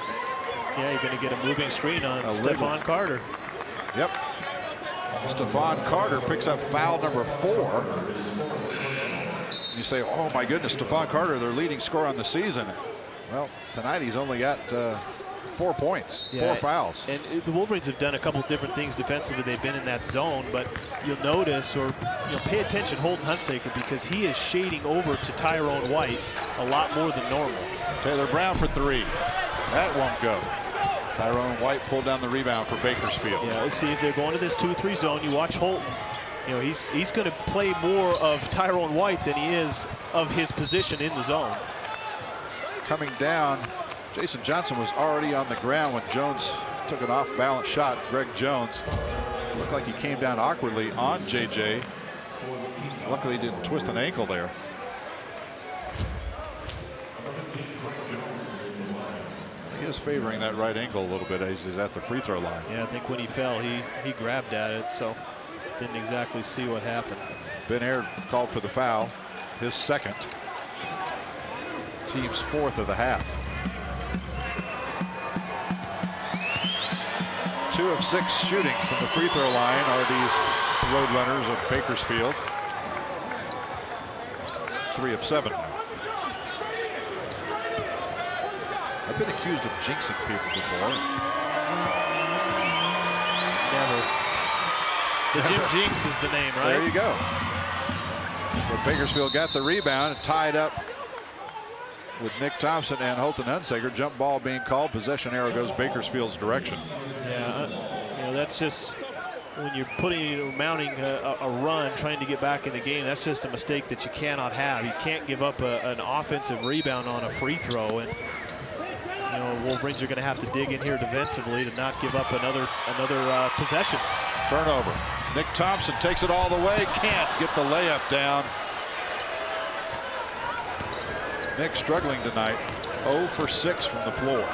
Speaker 3: Yeah, you're going to get a moving screen on Stephon Carter.
Speaker 2: Yep. Stephon Carter picks up foul number 4. You say, oh my goodness, Stephon Carter, their leading scorer on the season. Well, tonight he's only got 4 points, 4 fouls.
Speaker 3: And the Wolverines have done a couple of different things defensively. They've been in that zone, but you'll notice, or pay attention, Holton Hunsaker, because he is shading over to Tyrone White a lot more than normal.
Speaker 2: Taylor Brown for 3. That won't go. Tyrone White pulled down the rebound for Bakersfield.
Speaker 3: Yeah, let's see if they're going to this 2-3 zone. You watch Holton. He's going to play more of Tyrone White than he is of his position in the zone.
Speaker 2: Coming down, Jason Johnson was already on the ground when Jones took an off-balance shot. Greg Jones looked like he came down awkwardly on JJ. Luckily, he didn't twist an ankle there. He is favoring that right ankle a little bit as he's at the free throw line.
Speaker 3: Yeah, I think when he fell, he grabbed at it, so didn't exactly see what happened.
Speaker 2: Ben Aird called for the foul, his second. Team's 4th of the half. 2 of 6 shooting from the free throw line are these road runners of Bakersfield. 3 of 7 now. I've been accused of jinxing people before.
Speaker 3: Never. The Jim Jinx is the name, right?
Speaker 2: There you go. But Bakersfield got the rebound and tied up with Nick Thompson and Holton Hunsaker. Jump ball being called. Possession arrow goes Bakersfield's direction.
Speaker 3: Yeah, that's just when you're mounting a run, trying to get back in the game. That's just a mistake that you cannot have. You can't give up an offensive rebound on a free throw, and Wolverines are going to have to dig in here defensively to not give up another possession.
Speaker 2: Turnover. Nick Thompson takes it all the way. Can't get the layup down. Nick struggling tonight. 0 for 6 from the floor.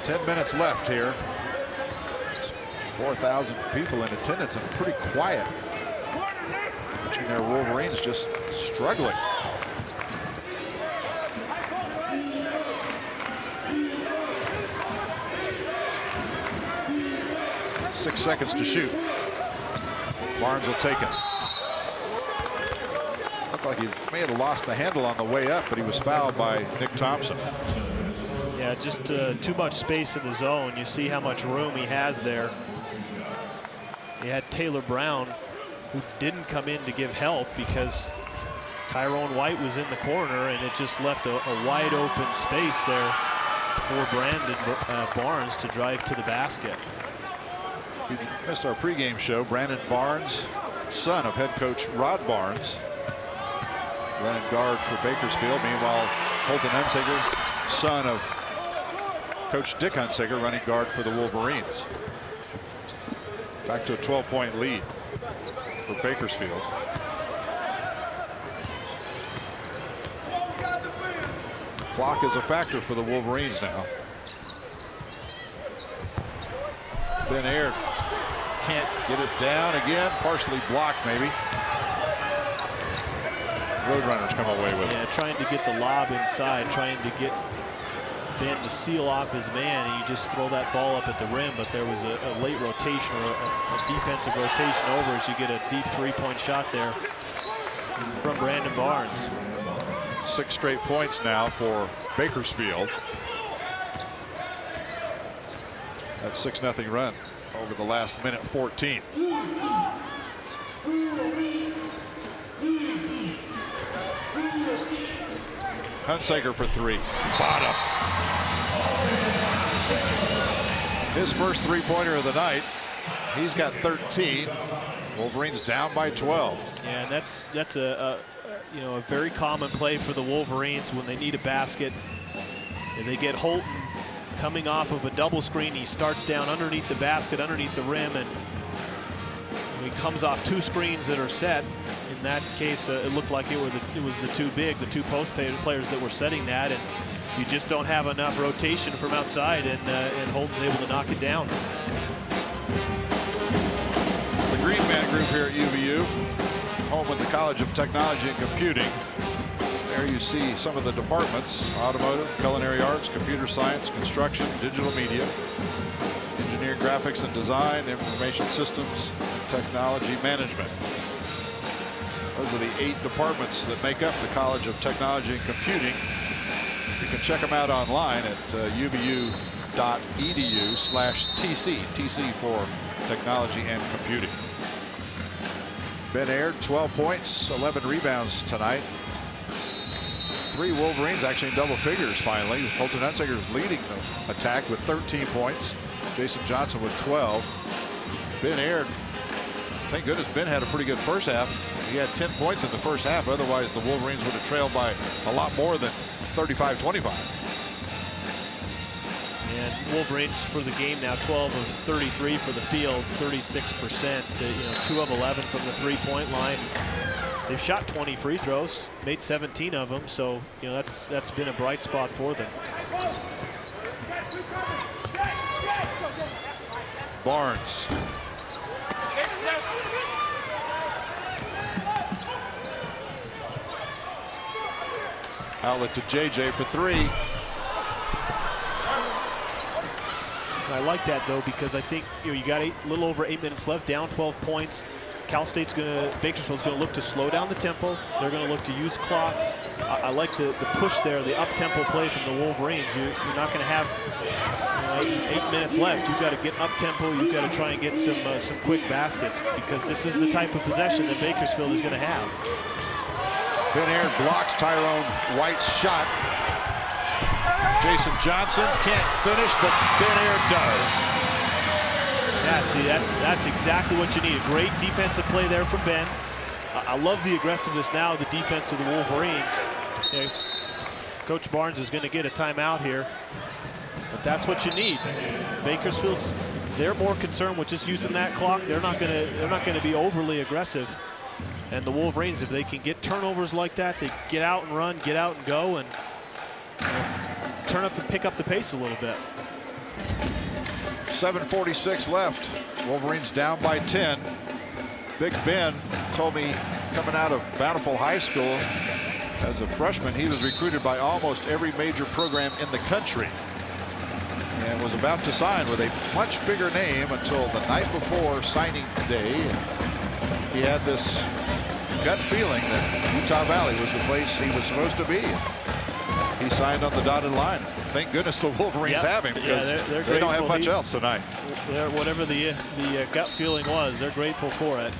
Speaker 2: 10 minutes left here. 4,000 people in attendance and pretty quiet. Watching their Wolverines just struggling. 6 seconds to shoot. Barnes will take it. Looked like he may have lost the handle on the way up, but he was fouled by Nick Thompson.
Speaker 3: Yeah, just too much space in the zone. You see how much room he has there. He had Taylor Brown, who didn't come in to give help because Tyrone White was in the corner, and it just left a wide open space there for Brandon Barnes to drive to the basket.
Speaker 2: If you missed our pregame show, Brandon Barnes, son of head coach Rod Barnes, running guard for Bakersfield. Meanwhile, Holton Hunsaker, son of Coach Dick Hunsaker, running guard for the Wolverines. Back to a 12-point lead for Bakersfield. Clock is a factor for the Wolverines now. Ben Aird can't get it down again. Partially blocked, maybe. Roadrunners come away with it.
Speaker 3: Yeah, trying to get the lob inside, trying to get Ben to seal off his man, and you just throw that ball up at the rim, but there was a late rotation or a defensive rotation over as you get a deep three-point shot there from Brandon Barnes.
Speaker 2: 6 straight points now for Bakersfield. That 6-0 run over the last minute 14. Hunsaker for 3. Bottom. His first three-pointer of the night. He's got 13. Wolverines down by 12.
Speaker 3: Yeah, and that's a very common play for the Wolverines when they need a basket. And they get Holton coming off of a double screen. He starts down underneath the basket, underneath the rim, and he comes off 2 screens that are set. In that case, it looked like it was the two post players that were setting that, and you just don't have enough rotation from outside, and Holton's able to knock it down.
Speaker 2: It's the Green Man Group here at UVU, home with the College of Technology and Computing. There you see some of the departments: automotive, culinary arts, computer science, construction, digital media, engineering, graphics and design, information systems, and technology management. Those are the 8 departments that make up the College of Technology and Computing. You can check them out online at uvu.edu/TC, TC for Technology and Computing. Ben Aird, 12 points, 11 rebounds tonight. 3 Wolverines actually in double figures finally. Colton Hunsaker is leading the attack with 13 points. Jason Johnson with 12. Ben Aird, thank goodness Ben had a pretty good first half. He had 10 points in the first half. Otherwise, the Wolverines would have trailed by a lot more than 35-25.
Speaker 3: And Wolverines for the game now 12 of 33 for the field, 36%. 2 of 11 from the three-point line. They've shot 20 free throws, made 17 of them. So that's been a bright spot for them.
Speaker 2: Barnes. Outlet to JJ for 3.
Speaker 3: I like that though, because I think you got a little over 8 minutes left, down 12 points. Bakersfield's going to look to slow down the tempo. They're going to look to use clock. I like the push there, the up-tempo play from the Wolverines. You're not going to have 8 minutes left. You've got to get up-tempo. You've got to try and get some quick baskets, because this is the type of possession that Bakersfield is going to have.
Speaker 2: Ben Aird blocks Tyrone White's shot. Jason Johnson can't finish, but Ben Aird does.
Speaker 3: Yeah, see, that's exactly what you need. A great defensive play there from Ben. I love the aggressiveness now of the defense of the Wolverines. Okay. Coach Barnes is going to get a timeout here, but that's what you need. Bakersfield's, they're more concerned with just using that clock. They're not going to be overly aggressive. And the Wolverines, if they can get turnovers like that, they get out and run, get out and go, and turn up and pick up the pace a little bit.
Speaker 2: 7:46 left. Wolverines down by 10. Big Ben told me coming out of Bountiful High School as a freshman, he was recruited by almost every major program in the country and was about to sign with a much bigger name until the night before signing day. He had this gut feeling that Utah Valley was the place he was supposed to be. He signed on the dotted line. Thank goodness the Wolverines have him, because they don't have much else tonight.
Speaker 3: Whatever the gut feeling was, they're grateful for it.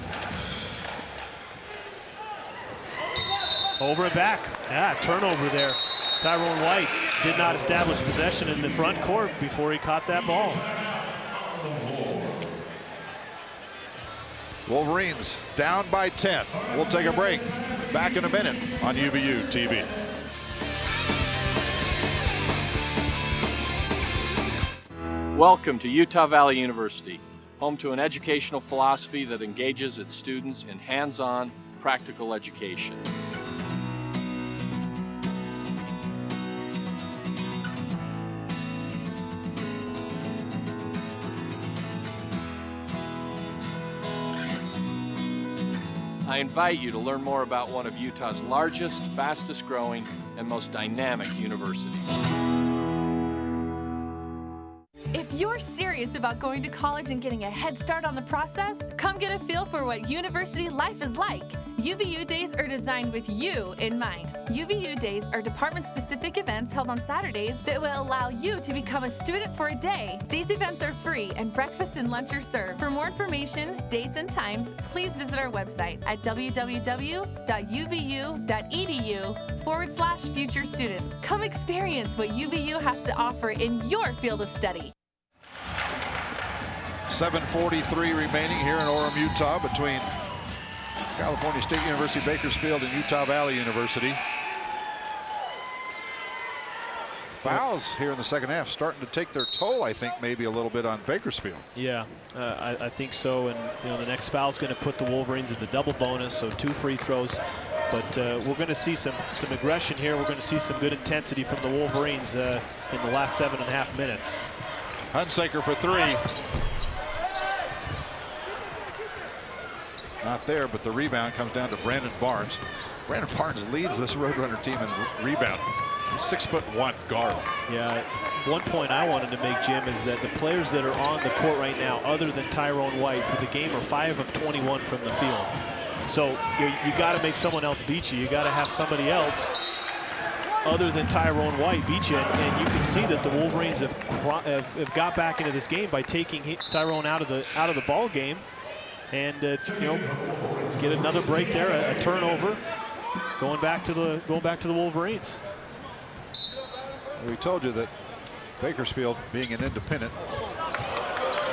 Speaker 3: Over and back. Turnover there. Tyrone White did not establish possession in the front court before he caught that ball.
Speaker 2: Wolverines down by 10. We'll take a break. Back in a minute on UVU TV.
Speaker 13: Welcome to Utah Valley University, home to an educational philosophy that engages its students in hands-on, practical education. I invite you to learn more about one of Utah's largest, fastest growing, and most dynamic universities.
Speaker 9: If you're serious about going to college and getting a head start on the process, come get a feel for what university life is like. UVU Days are designed with you in mind. UVU Days are department-specific events held on Saturdays that will allow you to become a student for a day. These events are free and breakfast and lunch are served. For more information, dates, and times, please visit our website at www.uvu.edu/future students. Come experience what UVU has to offer in your field of study.
Speaker 2: 7:43 remaining here in Orem, Utah, between California State University, Bakersfield, and Utah Valley University. Fouls here in the second half starting to take their toll, I think, maybe a little bit on Bakersfield.
Speaker 3: Yeah, I think so. And the next foul is going to put the Wolverines in the double bonus, so 2 free throws. But we're going to see some aggression here. We're going to see some good intensity from the Wolverines in the last 7.5 minutes.
Speaker 2: Hunsaker for 3. Not there, but the rebound comes down to Brandon Barnes. Brandon Barnes leads this Roadrunner team in rebounding. He's 6'1" guard.
Speaker 3: Yeah, one point I wanted to make, Jim, is that the players that are on the court right now, other than Tyrone White, for the game are 5 of 21 from the field. So you got to make someone else beat you. You got to have somebody else other than Tyrone White beat you, and you can see that the Wolverines have got back into this game by taking Tyrone out of the ball game, and get another break there, a turnover, going back to the Wolverines.
Speaker 2: We told you that Bakersfield being an independent,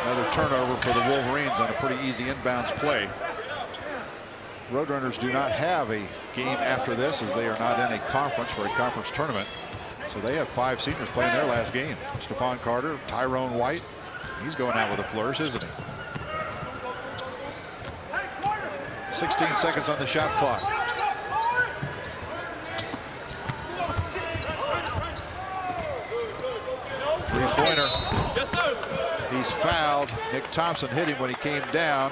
Speaker 2: another turnover for the Wolverines on a pretty easy inbounds play. Roadrunners do not have a game after this, as they are not in a conference for a conference tournament. So they have 5 seniors playing their last game. Stephon Carter, Tyrone White. He's going out with a flourish, isn't he? 16 seconds on the shot clock. Three-pointer.
Speaker 7: Yes, sir.
Speaker 2: He's fouled. Nick Thompson hit him when he came down.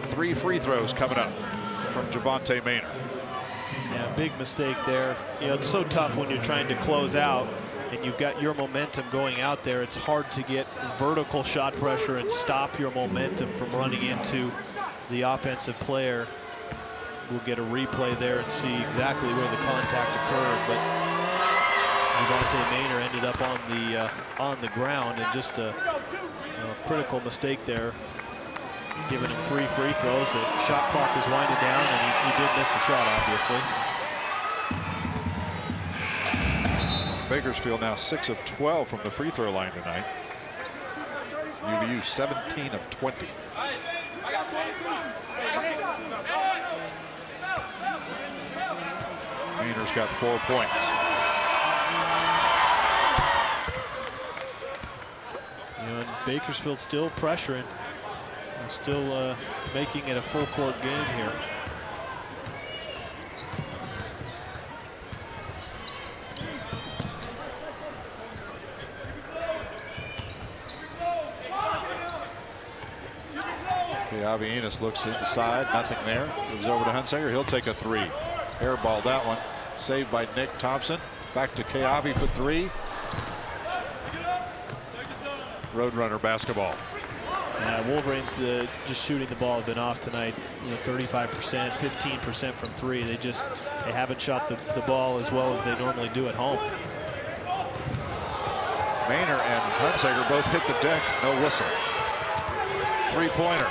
Speaker 2: 3 free throws coming up from Javante Maynard.
Speaker 3: Yeah, big mistake there. It's so tough when you're trying to close out and you've got your momentum going out there. It's hard to get vertical shot pressure and stop your momentum from running into the offensive player. We'll get a replay there and see exactly where the contact occurred, but Javante Maynard ended up on the ground, and just a critical mistake there, giving him 3 free throws. The shot clock was winding down, and he did miss the shot, obviously.
Speaker 2: Bakersfield now 6 of 12 from the free throw line tonight. UVU 17 of 20. Maynard's got 4 points.
Speaker 3: And Bakersfield still pressuring, and still making it a full court game here.
Speaker 2: Avianis looks inside, nothing there. Moves over to Hunsaker. He'll take a 3. Airballed that one. Saved by Nick Thompson. Back to Keavi for 3. Roadrunner basketball.
Speaker 3: Wolverines just shooting the ball have been off tonight. 35%, 15% from 3. They haven't shot the ball as well as they normally do at home.
Speaker 2: Maynard and Hunsaker both hit the deck. No whistle. 3-pointer.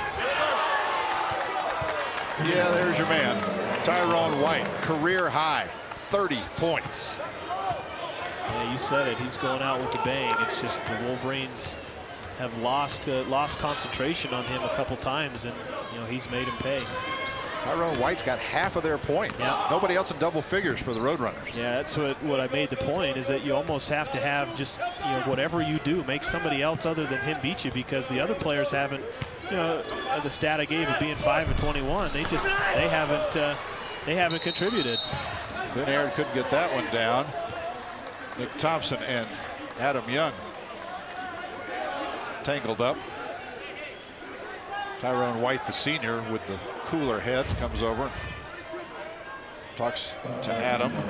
Speaker 2: Yeah, there's your man, Tyrone White, career high, 30 points.
Speaker 3: Yeah, you said it. He's going out with a bang. It's just the Wolverines have lost concentration on him a couple times, and he's made him pay.
Speaker 2: Tyrone White's got half of their points.
Speaker 3: Yeah.
Speaker 2: Nobody else in double figures for the Roadrunners.
Speaker 3: Yeah, that's what I made the point, is that you almost have to have just whatever you do, make somebody else other than him beat you, because the other players haven't. The stat I gave of being 5 of 21, they haven't contributed.
Speaker 2: Benaird couldn't get that one down. Nick Thompson and Adam Young tangled up. Tyrone White, the senior, with the cooler head, comes over, talks to Adam. I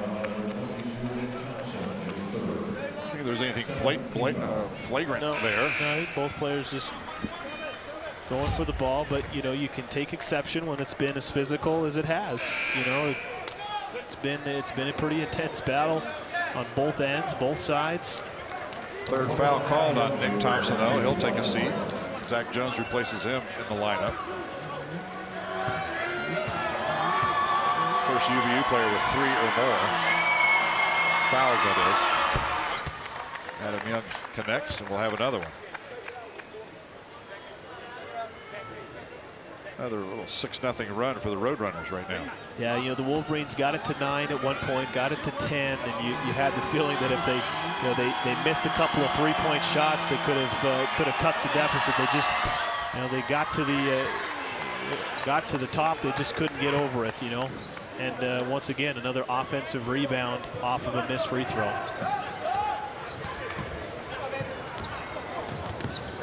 Speaker 2: don't think there's anything flagrant there.
Speaker 3: No, I think both players just going for the ball, but you can take exception when it's been as physical as it has. It's been a pretty intense battle on both ends, both sides.
Speaker 2: Third foul called on Nick Thompson, though. He'll take a seat. Zach Jones replaces him in the lineup. First UVU player with 3 or more fouls, that is. Adam Young connects, and we'll have another one. Another little 6-0 run for the Roadrunners right now.
Speaker 3: Yeah, the Wolverines got it to 9 at one point, got it to 10, and you had the feeling that if they, they missed a couple of 3-point shots, they could have cut the deficit. They just, they got to the top, they just couldn't get over it, And once again, another offensive rebound off of a missed free throw.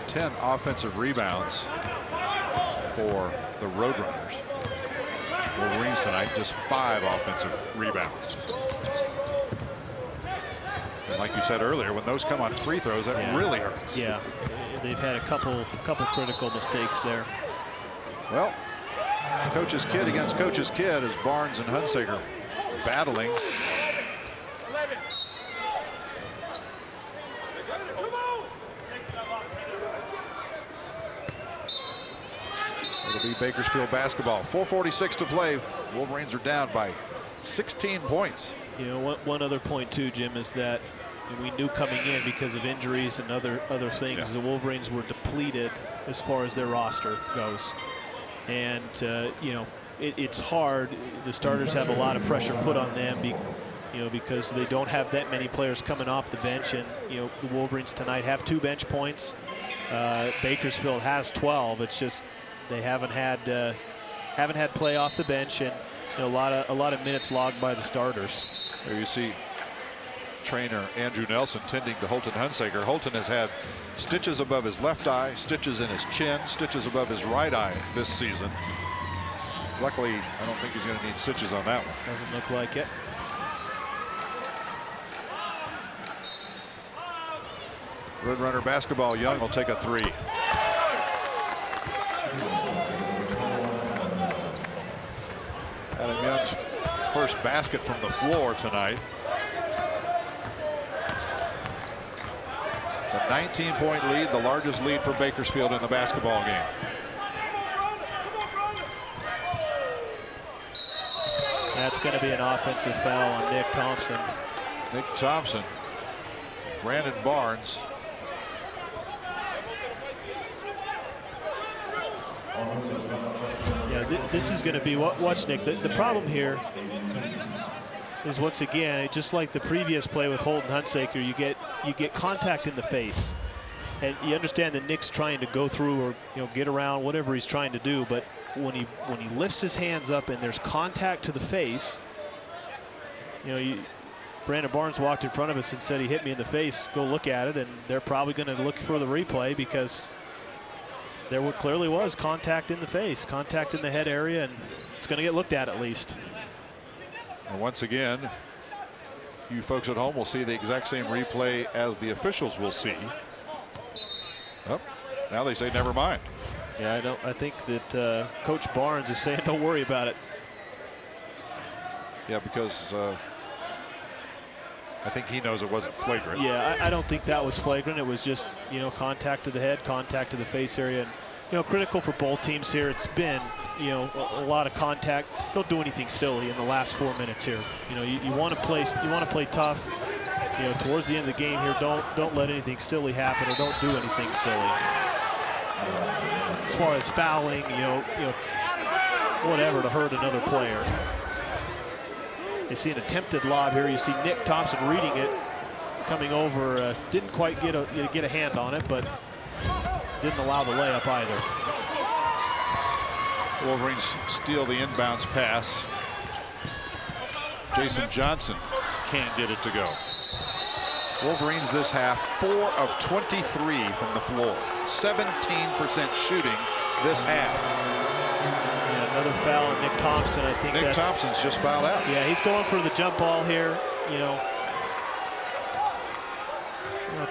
Speaker 2: 10 offensive rebounds for the Roadrunners. Wolverines tonight, just 5 offensive rebounds. And like you said earlier, when those come on free throws, that really hurts.
Speaker 4: Yeah, they've had a couple critical mistakes there.
Speaker 2: Well, coach's kid against coach's kid as Barnes and Hunsaker battling. It'll be Bakersfield basketball. 4:46 to play. Wolverines are down by 16 points.
Speaker 3: You know, one other point too, Jim, is that we knew coming in because of injuries and other things, the Wolverines were depleted as far as their roster goes. And you know, it's hard. The starters have a lot of pressure put on them, because they don't have that many players coming off the bench. And the Wolverines tonight have 2 bench points. Bakersfield has 12. It's just they haven't had play off the bench, and a lot of minutes logged by the starters.
Speaker 2: There you see trainer Andrew Nelson tending to Holton Hunsaker. Holton has had stitches above his left eye, stitches in his chin, stitches above his right eye this season. Luckily, I don't think he's going to need stitches on that one.
Speaker 3: Doesn't look like it.
Speaker 2: Red Runner basketball. Young will take a 3. Adam Young's first basket from the floor tonight. It's a 19-point lead, the largest lead for Bakersfield in the basketball game.
Speaker 3: That's going to be an offensive foul on Nick Thompson.
Speaker 2: Nick Thompson, Brandon Barnes.
Speaker 3: Yeah, this is going to be, watch Nick, the problem here is, once again, just like the previous play with Holton Hunsaker, you get contact in the face. And you understand that Nick's trying to go through or get around whatever he's trying to do, but when he lifts his hands up and there's contact to the face, Brandon Barnes walked in front of us and said he hit me in the face. Go look at it, and they're probably going to look for the replay because there clearly was contact in the face, contact in the head area, and it's going to get looked at least.
Speaker 2: And once again, you folks at home will see the exact same replay as the officials will see. Oh, now they say never mind.
Speaker 3: Yeah, I think that Coach Barnes is saying don't worry about it.
Speaker 2: Yeah, because I think he knows it wasn't flagrant.
Speaker 3: Yeah, I don't think that was flagrant. It was just contact to the head, contact to the face area, and critical for both teams here. It's been a lot of contact. Don't do anything silly in the last 4 minutes here. You want to play tough. Towards the end of the game here, don't let anything silly happen, or don't do anything silly. As far as fouling, whatever to hurt another player. You see an attempted lob here. You see Nick Thompson reading it, coming over. Didn't quite get a hand on it, but didn't allow the layup either.
Speaker 2: Wolverines steal the inbounds pass. Jason Johnson can't get it to go. Wolverines this half 4 of 23 from the floor. 17% shooting this half.
Speaker 3: Yeah, another foul on Nick Thompson. I think
Speaker 2: Nick Thompson's just fouled out.
Speaker 3: Yeah, he's going for the jump ball here.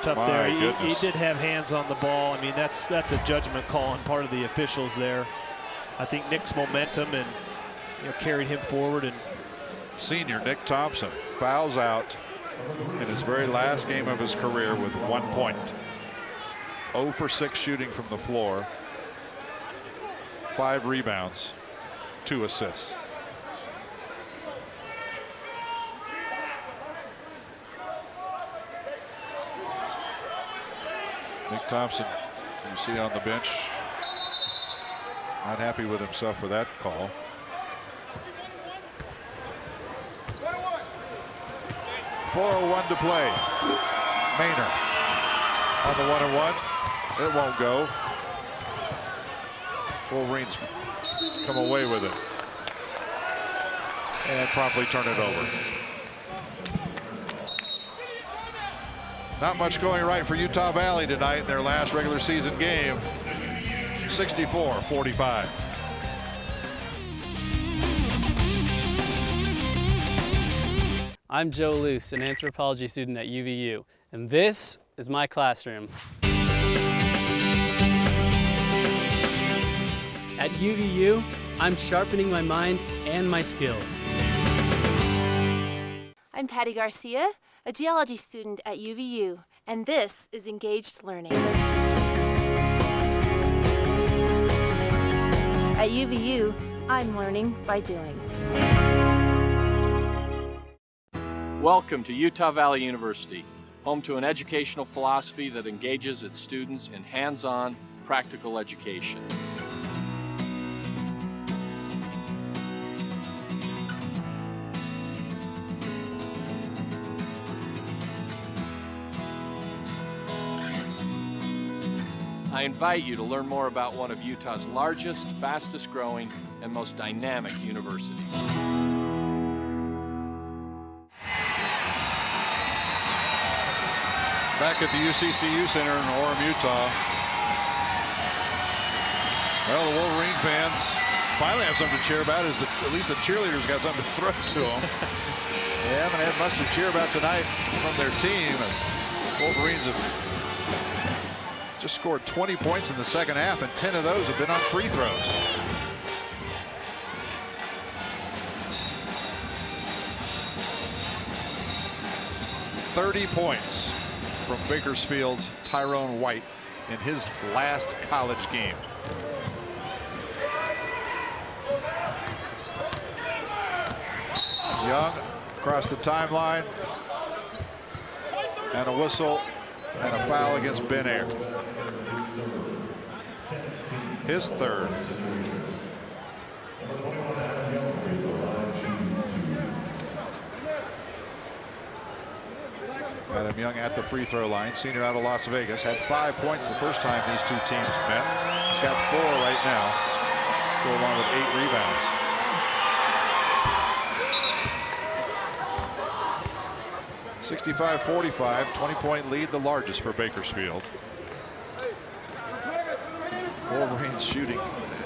Speaker 3: Tough
Speaker 2: My
Speaker 3: there. He
Speaker 2: goodness.
Speaker 3: did have hands on the ball. I mean, that's a judgment call on part of the officials there. I think Nick's momentum and carried him forward. And
Speaker 2: senior Nick Thompson fouls out in his very last game of his career with 1 point. 0 for 6 shooting from the floor. 5 rebounds, 2 assists. Nick Thompson, you see on the bench, not happy with himself for that call. .401 to play. Maynard on the 1-on-1. It won't go. Wolverines come away with it and promptly turn it over. Not much going right for Utah Valley tonight in their last regular season game. 64-45.
Speaker 8: I'm Joe Luce, an anthropology student at UVU, and this is my classroom. At UVU, I'm sharpening my mind and my skills.
Speaker 17: I'm Patty Garcia, a geology student at UVU, and this is Engaged Learning. At UVU, I'm learning by doing.
Speaker 13: Welcome to Utah Valley University, home to an educational philosophy that engages its students in hands-on, practical education. I invite you to learn more about one of Utah's largest, fastest growing, and most dynamic universities.
Speaker 2: Back at the UCCU Center in Orem, Utah. Well, the Wolverine fans finally have something to cheer about. At least the cheerleaders got something to throw to them. They haven't had much to cheer about tonight from their team, as Wolverines have just scored 20 points in the second half, and 10 of those have been on free throws. $30 points from Bakersfield's Tyrone White in his last college game. Young across the timeline, and a whistle and a foul against Ben Ayer. His third. Adam Young at the free throw line, senior out of Las Vegas, had 5 points the first time these two teams met. He's got 4 right now, go along with 8 rebounds. (65-45), 20-point lead, the largest for Bakersfield. Wolverines shooting,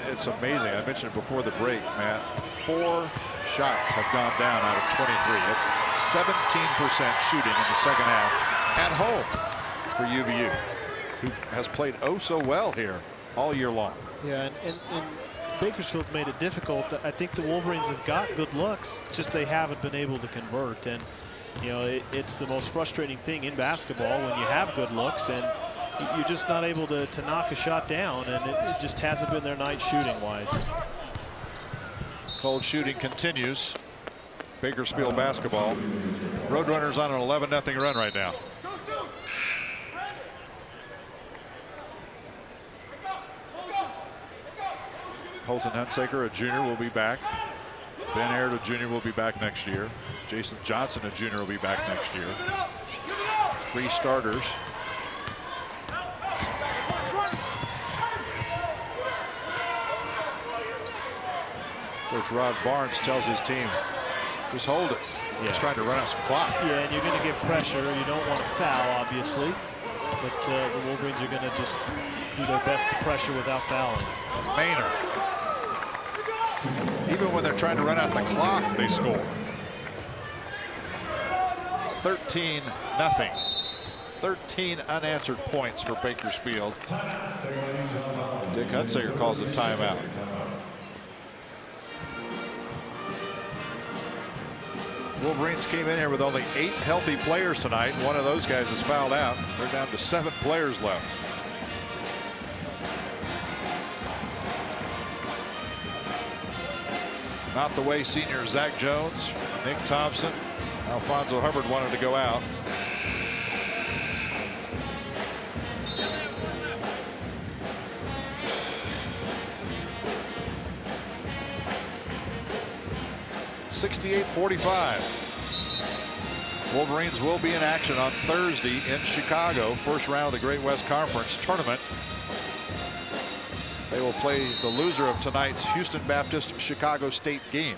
Speaker 2: it's amazing. I mentioned it before the break, Matt. 4 shots have gone down out of 23. It's 17% shooting in the second half at home for UVU, who has played oh so well here all year long.
Speaker 18: Yeah, and Bakersfield's made it difficult. I think the Wolverines have got good looks, just they haven't been able to convert. And you know, it's the most frustrating thing in basketball when you have good looks and you're just not able to knock a shot down, and it just hasn't been their night shooting-wise.
Speaker 2: Cold shooting continues. Bakersfield basketball. Roadrunners on an 11-0 run right now. Holton Hunsaker, a junior, will be back. Ben Ayer, a junior, will be back next year. Jason Johnson, a junior, will be back next year. 3 starters. Coach Rod Barnes tells his team, just hold it.
Speaker 18: Yeah.
Speaker 2: He's trying to run out some clock.
Speaker 18: Yeah, and you're going to give pressure. You don't want to foul, obviously. But the Wolverines are going to just do their best to pressure without fouling.
Speaker 2: Maynard. Even when they're trying to run out the clock, they score. 13-0. 13 unanswered points for Bakersfield. Dick Hunsaker calls a timeout. Wolverines came in here with only 8 healthy players tonight. One of those guys is fouled out. They're down to 7 players left. Not the way senior Zach Jones, Nick Thompson, Alfonso Hubbard wanted to go out. (68-45). Wolverines will be in action on Thursday in Chicago, first round of the Great West Conference tournament. They will play the loser of tonight's Houston Baptist Chicago State game.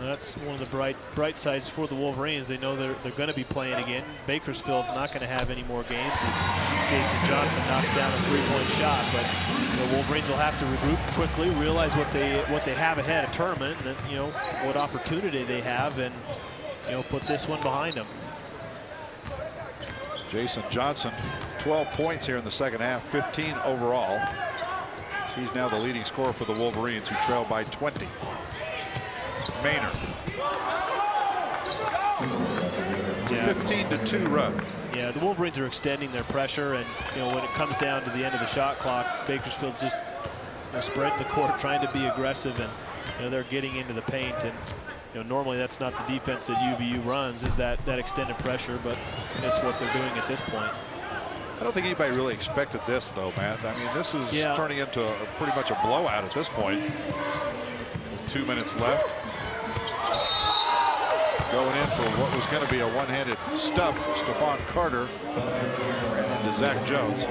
Speaker 18: That's one of the bright sides for the Wolverines. They know they're going to be playing again. Bakersfield's not going to have any more games as Jason Johnson knocks down a three-point shot. But the Wolverines will have to regroup quickly, realize what they have ahead of tournament, and then, what opportunity they have, and put this one behind them.
Speaker 2: Jason Johnson, 12 points here in the second half, 15 overall. He's now the leading scorer for the Wolverines, who trail by 20. Maynard. It's a 15-2 run.
Speaker 18: Yeah, the Wolverines are extending their pressure, and when it comes down to the end of the shot clock, Bakersfield's just spreading the court, trying to be aggressive, and they're getting into the paint. And normally that's not the defense that UVU runs, is that extended pressure, but it's what they're doing at this point.
Speaker 2: I don't think anybody really expected this, though, Matt. I mean, this is turning into pretty much a blowout at this point. 2 minutes left. Going in for what was going to be a one-handed stuff, Stephon Carter into Zach Jones.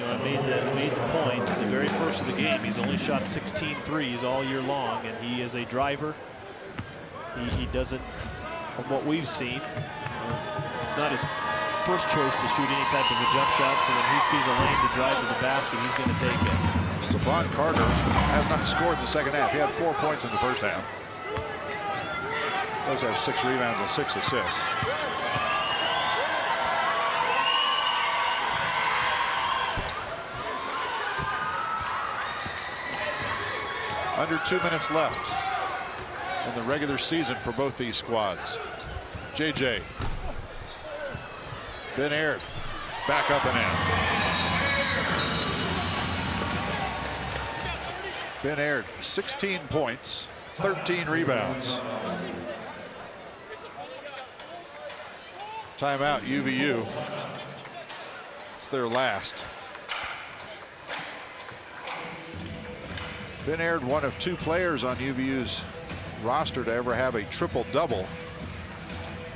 Speaker 18: I made the point at the very first of the game. He's only shot 16 threes all year long, and he is a driver. He doesn't, from what we've seen, it's not his first choice to shoot any type of a jump shot, so when he sees a lane to drive to the basket, he's going to take it.
Speaker 2: Stephon Carter has not scored in the second half. He had 4 points in the first half. Does have 6 rebounds and 6 assists. Under 2 minutes left in the regular season for both these squads. JJ. Ben Aird back up and in. Ben Aird, 16 points, 13 rebounds. Timeout, UVU. It's their last. Ben Aird, one of 2 players on UVU's roster to ever have a triple-double.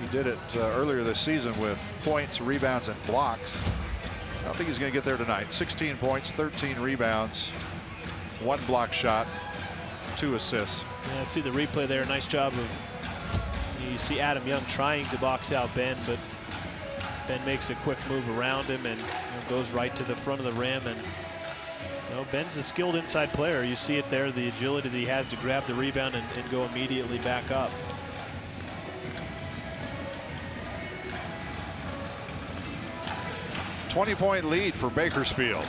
Speaker 2: He did it earlier this season with points, rebounds, and blocks. I don't think he's going to get there tonight. 16 points, 13 rebounds, 1 block shot, 2 assists.
Speaker 18: Yeah, I see the replay there. Nice job of, you see Adam Young trying to box out Ben, but Ben makes a quick move around him and goes right to the front of the rim. And Ben's a skilled inside player. You see it there, the agility that he has to grab the rebound and go immediately back up.
Speaker 2: $20-point lead for Bakersfield.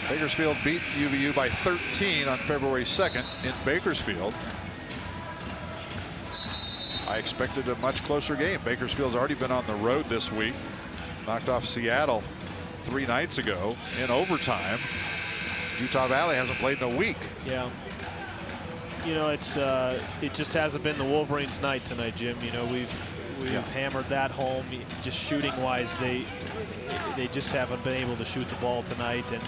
Speaker 2: Bakersfield beat UVU by 13 on February 2nd in Bakersfield. I expected a much closer game. Bakersfield's already been on the road this week. Knocked off Seattle 3 nights ago in overtime. Utah Valley hasn't played in a week.
Speaker 18: Yeah. It just hasn't been the Wolverines' night tonight, Jim. We've hammered that home. Just shooting-wise, they just haven't been able to shoot the ball tonight. And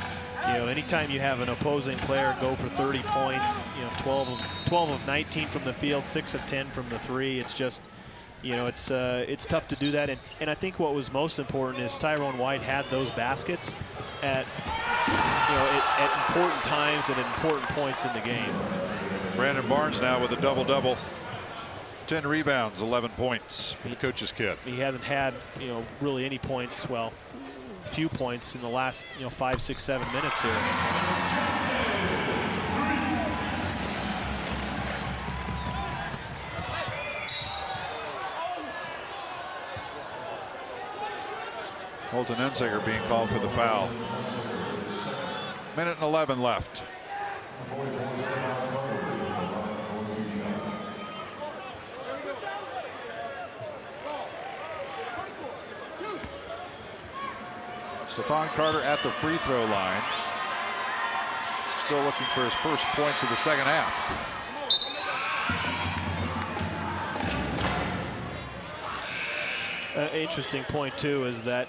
Speaker 18: anytime you have an opposing player go for 30 points, 12 of 19 from the field, 6 of 10 from the 3, it's just, it's tough to do that. And I think what was most important is Tyrone White had those baskets at important times and at important points in the game.
Speaker 2: Brandon Barnes now with a double-double. 10 rebounds, 11 points for the coach's kid.
Speaker 18: He hasn't had, really any points, well, few points in the last, 5, 6, 7 minutes here.
Speaker 2: Holton Ensinger being called for the foul. Minute and 11 left. Stephon Carter at the free throw line. Still looking for his first points of the second half.
Speaker 18: Interesting point too is that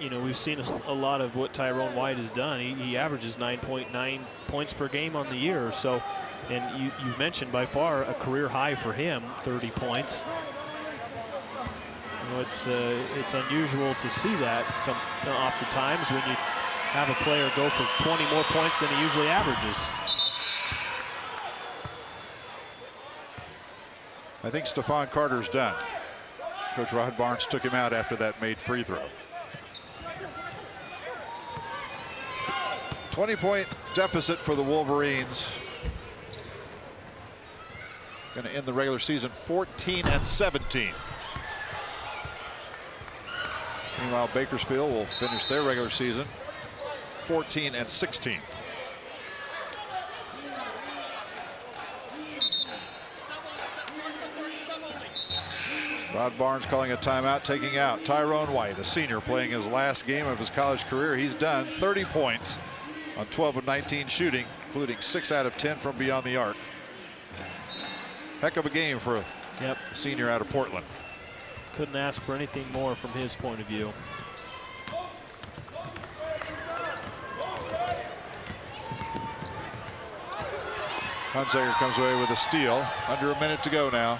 Speaker 18: we've seen a lot of what Tyrone White has done. He averages 9.9 points per game on the year. So, and you mentioned by far a career high for him, 30 points. It's unusual to see that oftentimes when have a player go for 20 more points than he usually averages.
Speaker 2: I think Stephon Carter's done. Coach Rod Barnes took him out after that made free throw. 20-point deficit for the Wolverines. Going to end the regular season 14-17. Meanwhile, Bakersfield will finish their regular season 14-16. Rod Barnes calling a timeout, taking out Tyrone White, a senior playing his last game of his college career. He's done 30 points on 12 of 19 shooting, including 6 out of 10 from beyond the arc. Heck of a game for a senior out of Portland.
Speaker 18: Couldn't ask for anything more from his point of view.
Speaker 2: Hunsaker comes away with a steal. Under a minute to go now.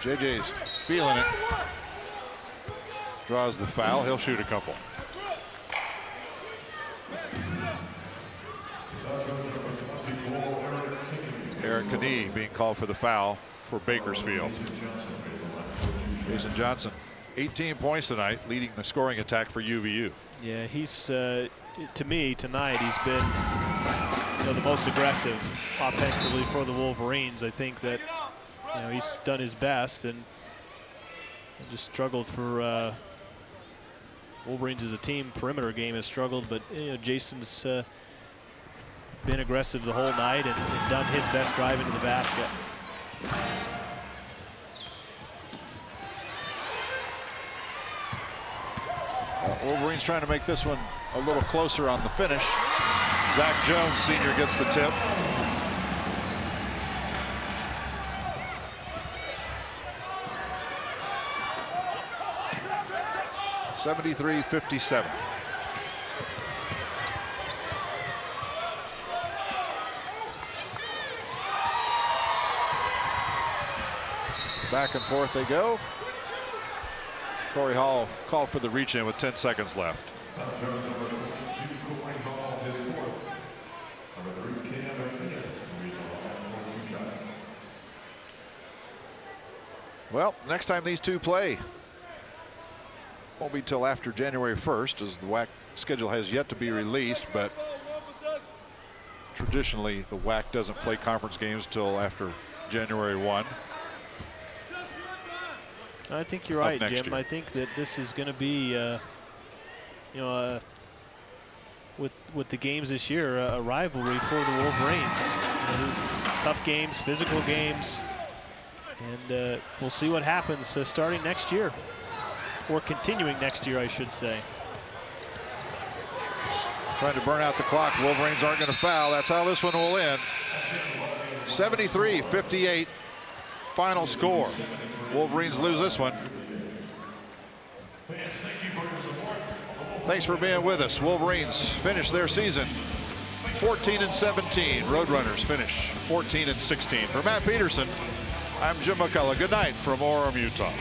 Speaker 2: JJ's feeling it. Draws the foul. He'll shoot a couple. Eric Knee being called for the foul for Bakersfield. Jason Johnson, 18 points tonight, leading the scoring attack for UVU.
Speaker 18: Yeah, he's to me tonight he's been the most aggressive offensively for the Wolverines. I think that he's done his best and just struggled for Wolverines as a team. Perimeter game has struggled, but Jason's been aggressive the whole night and done his best drive into the basket.
Speaker 2: Wolverines trying to make this one a little closer on the finish. Zach Jones, senior, gets the tip. (73-57). Back and forth they go. Corey Hall called for the reach in with 10 seconds left. Well, next time these two play won't be till after January 1st, as the WAC schedule has yet to be released, but traditionally the WAC doesn't play conference games till after January 1.
Speaker 18: I think you're right, Jim. Year. I think that this is going to be, with the games this year, a rivalry for the Wolverines. Tough games, physical games, and we'll see what happens starting next year, or continuing next year, I should say.
Speaker 2: Trying to burn out the clock. Wolverines aren't going to foul. That's how this one will end. 73-58. Final score. Wolverines lose this one. Thanks for being with us. Wolverines finish their season 14-17. Roadrunners finish 14-16. For Matt Peterson, I'm Jim McCullough. Good night from Orem, Utah.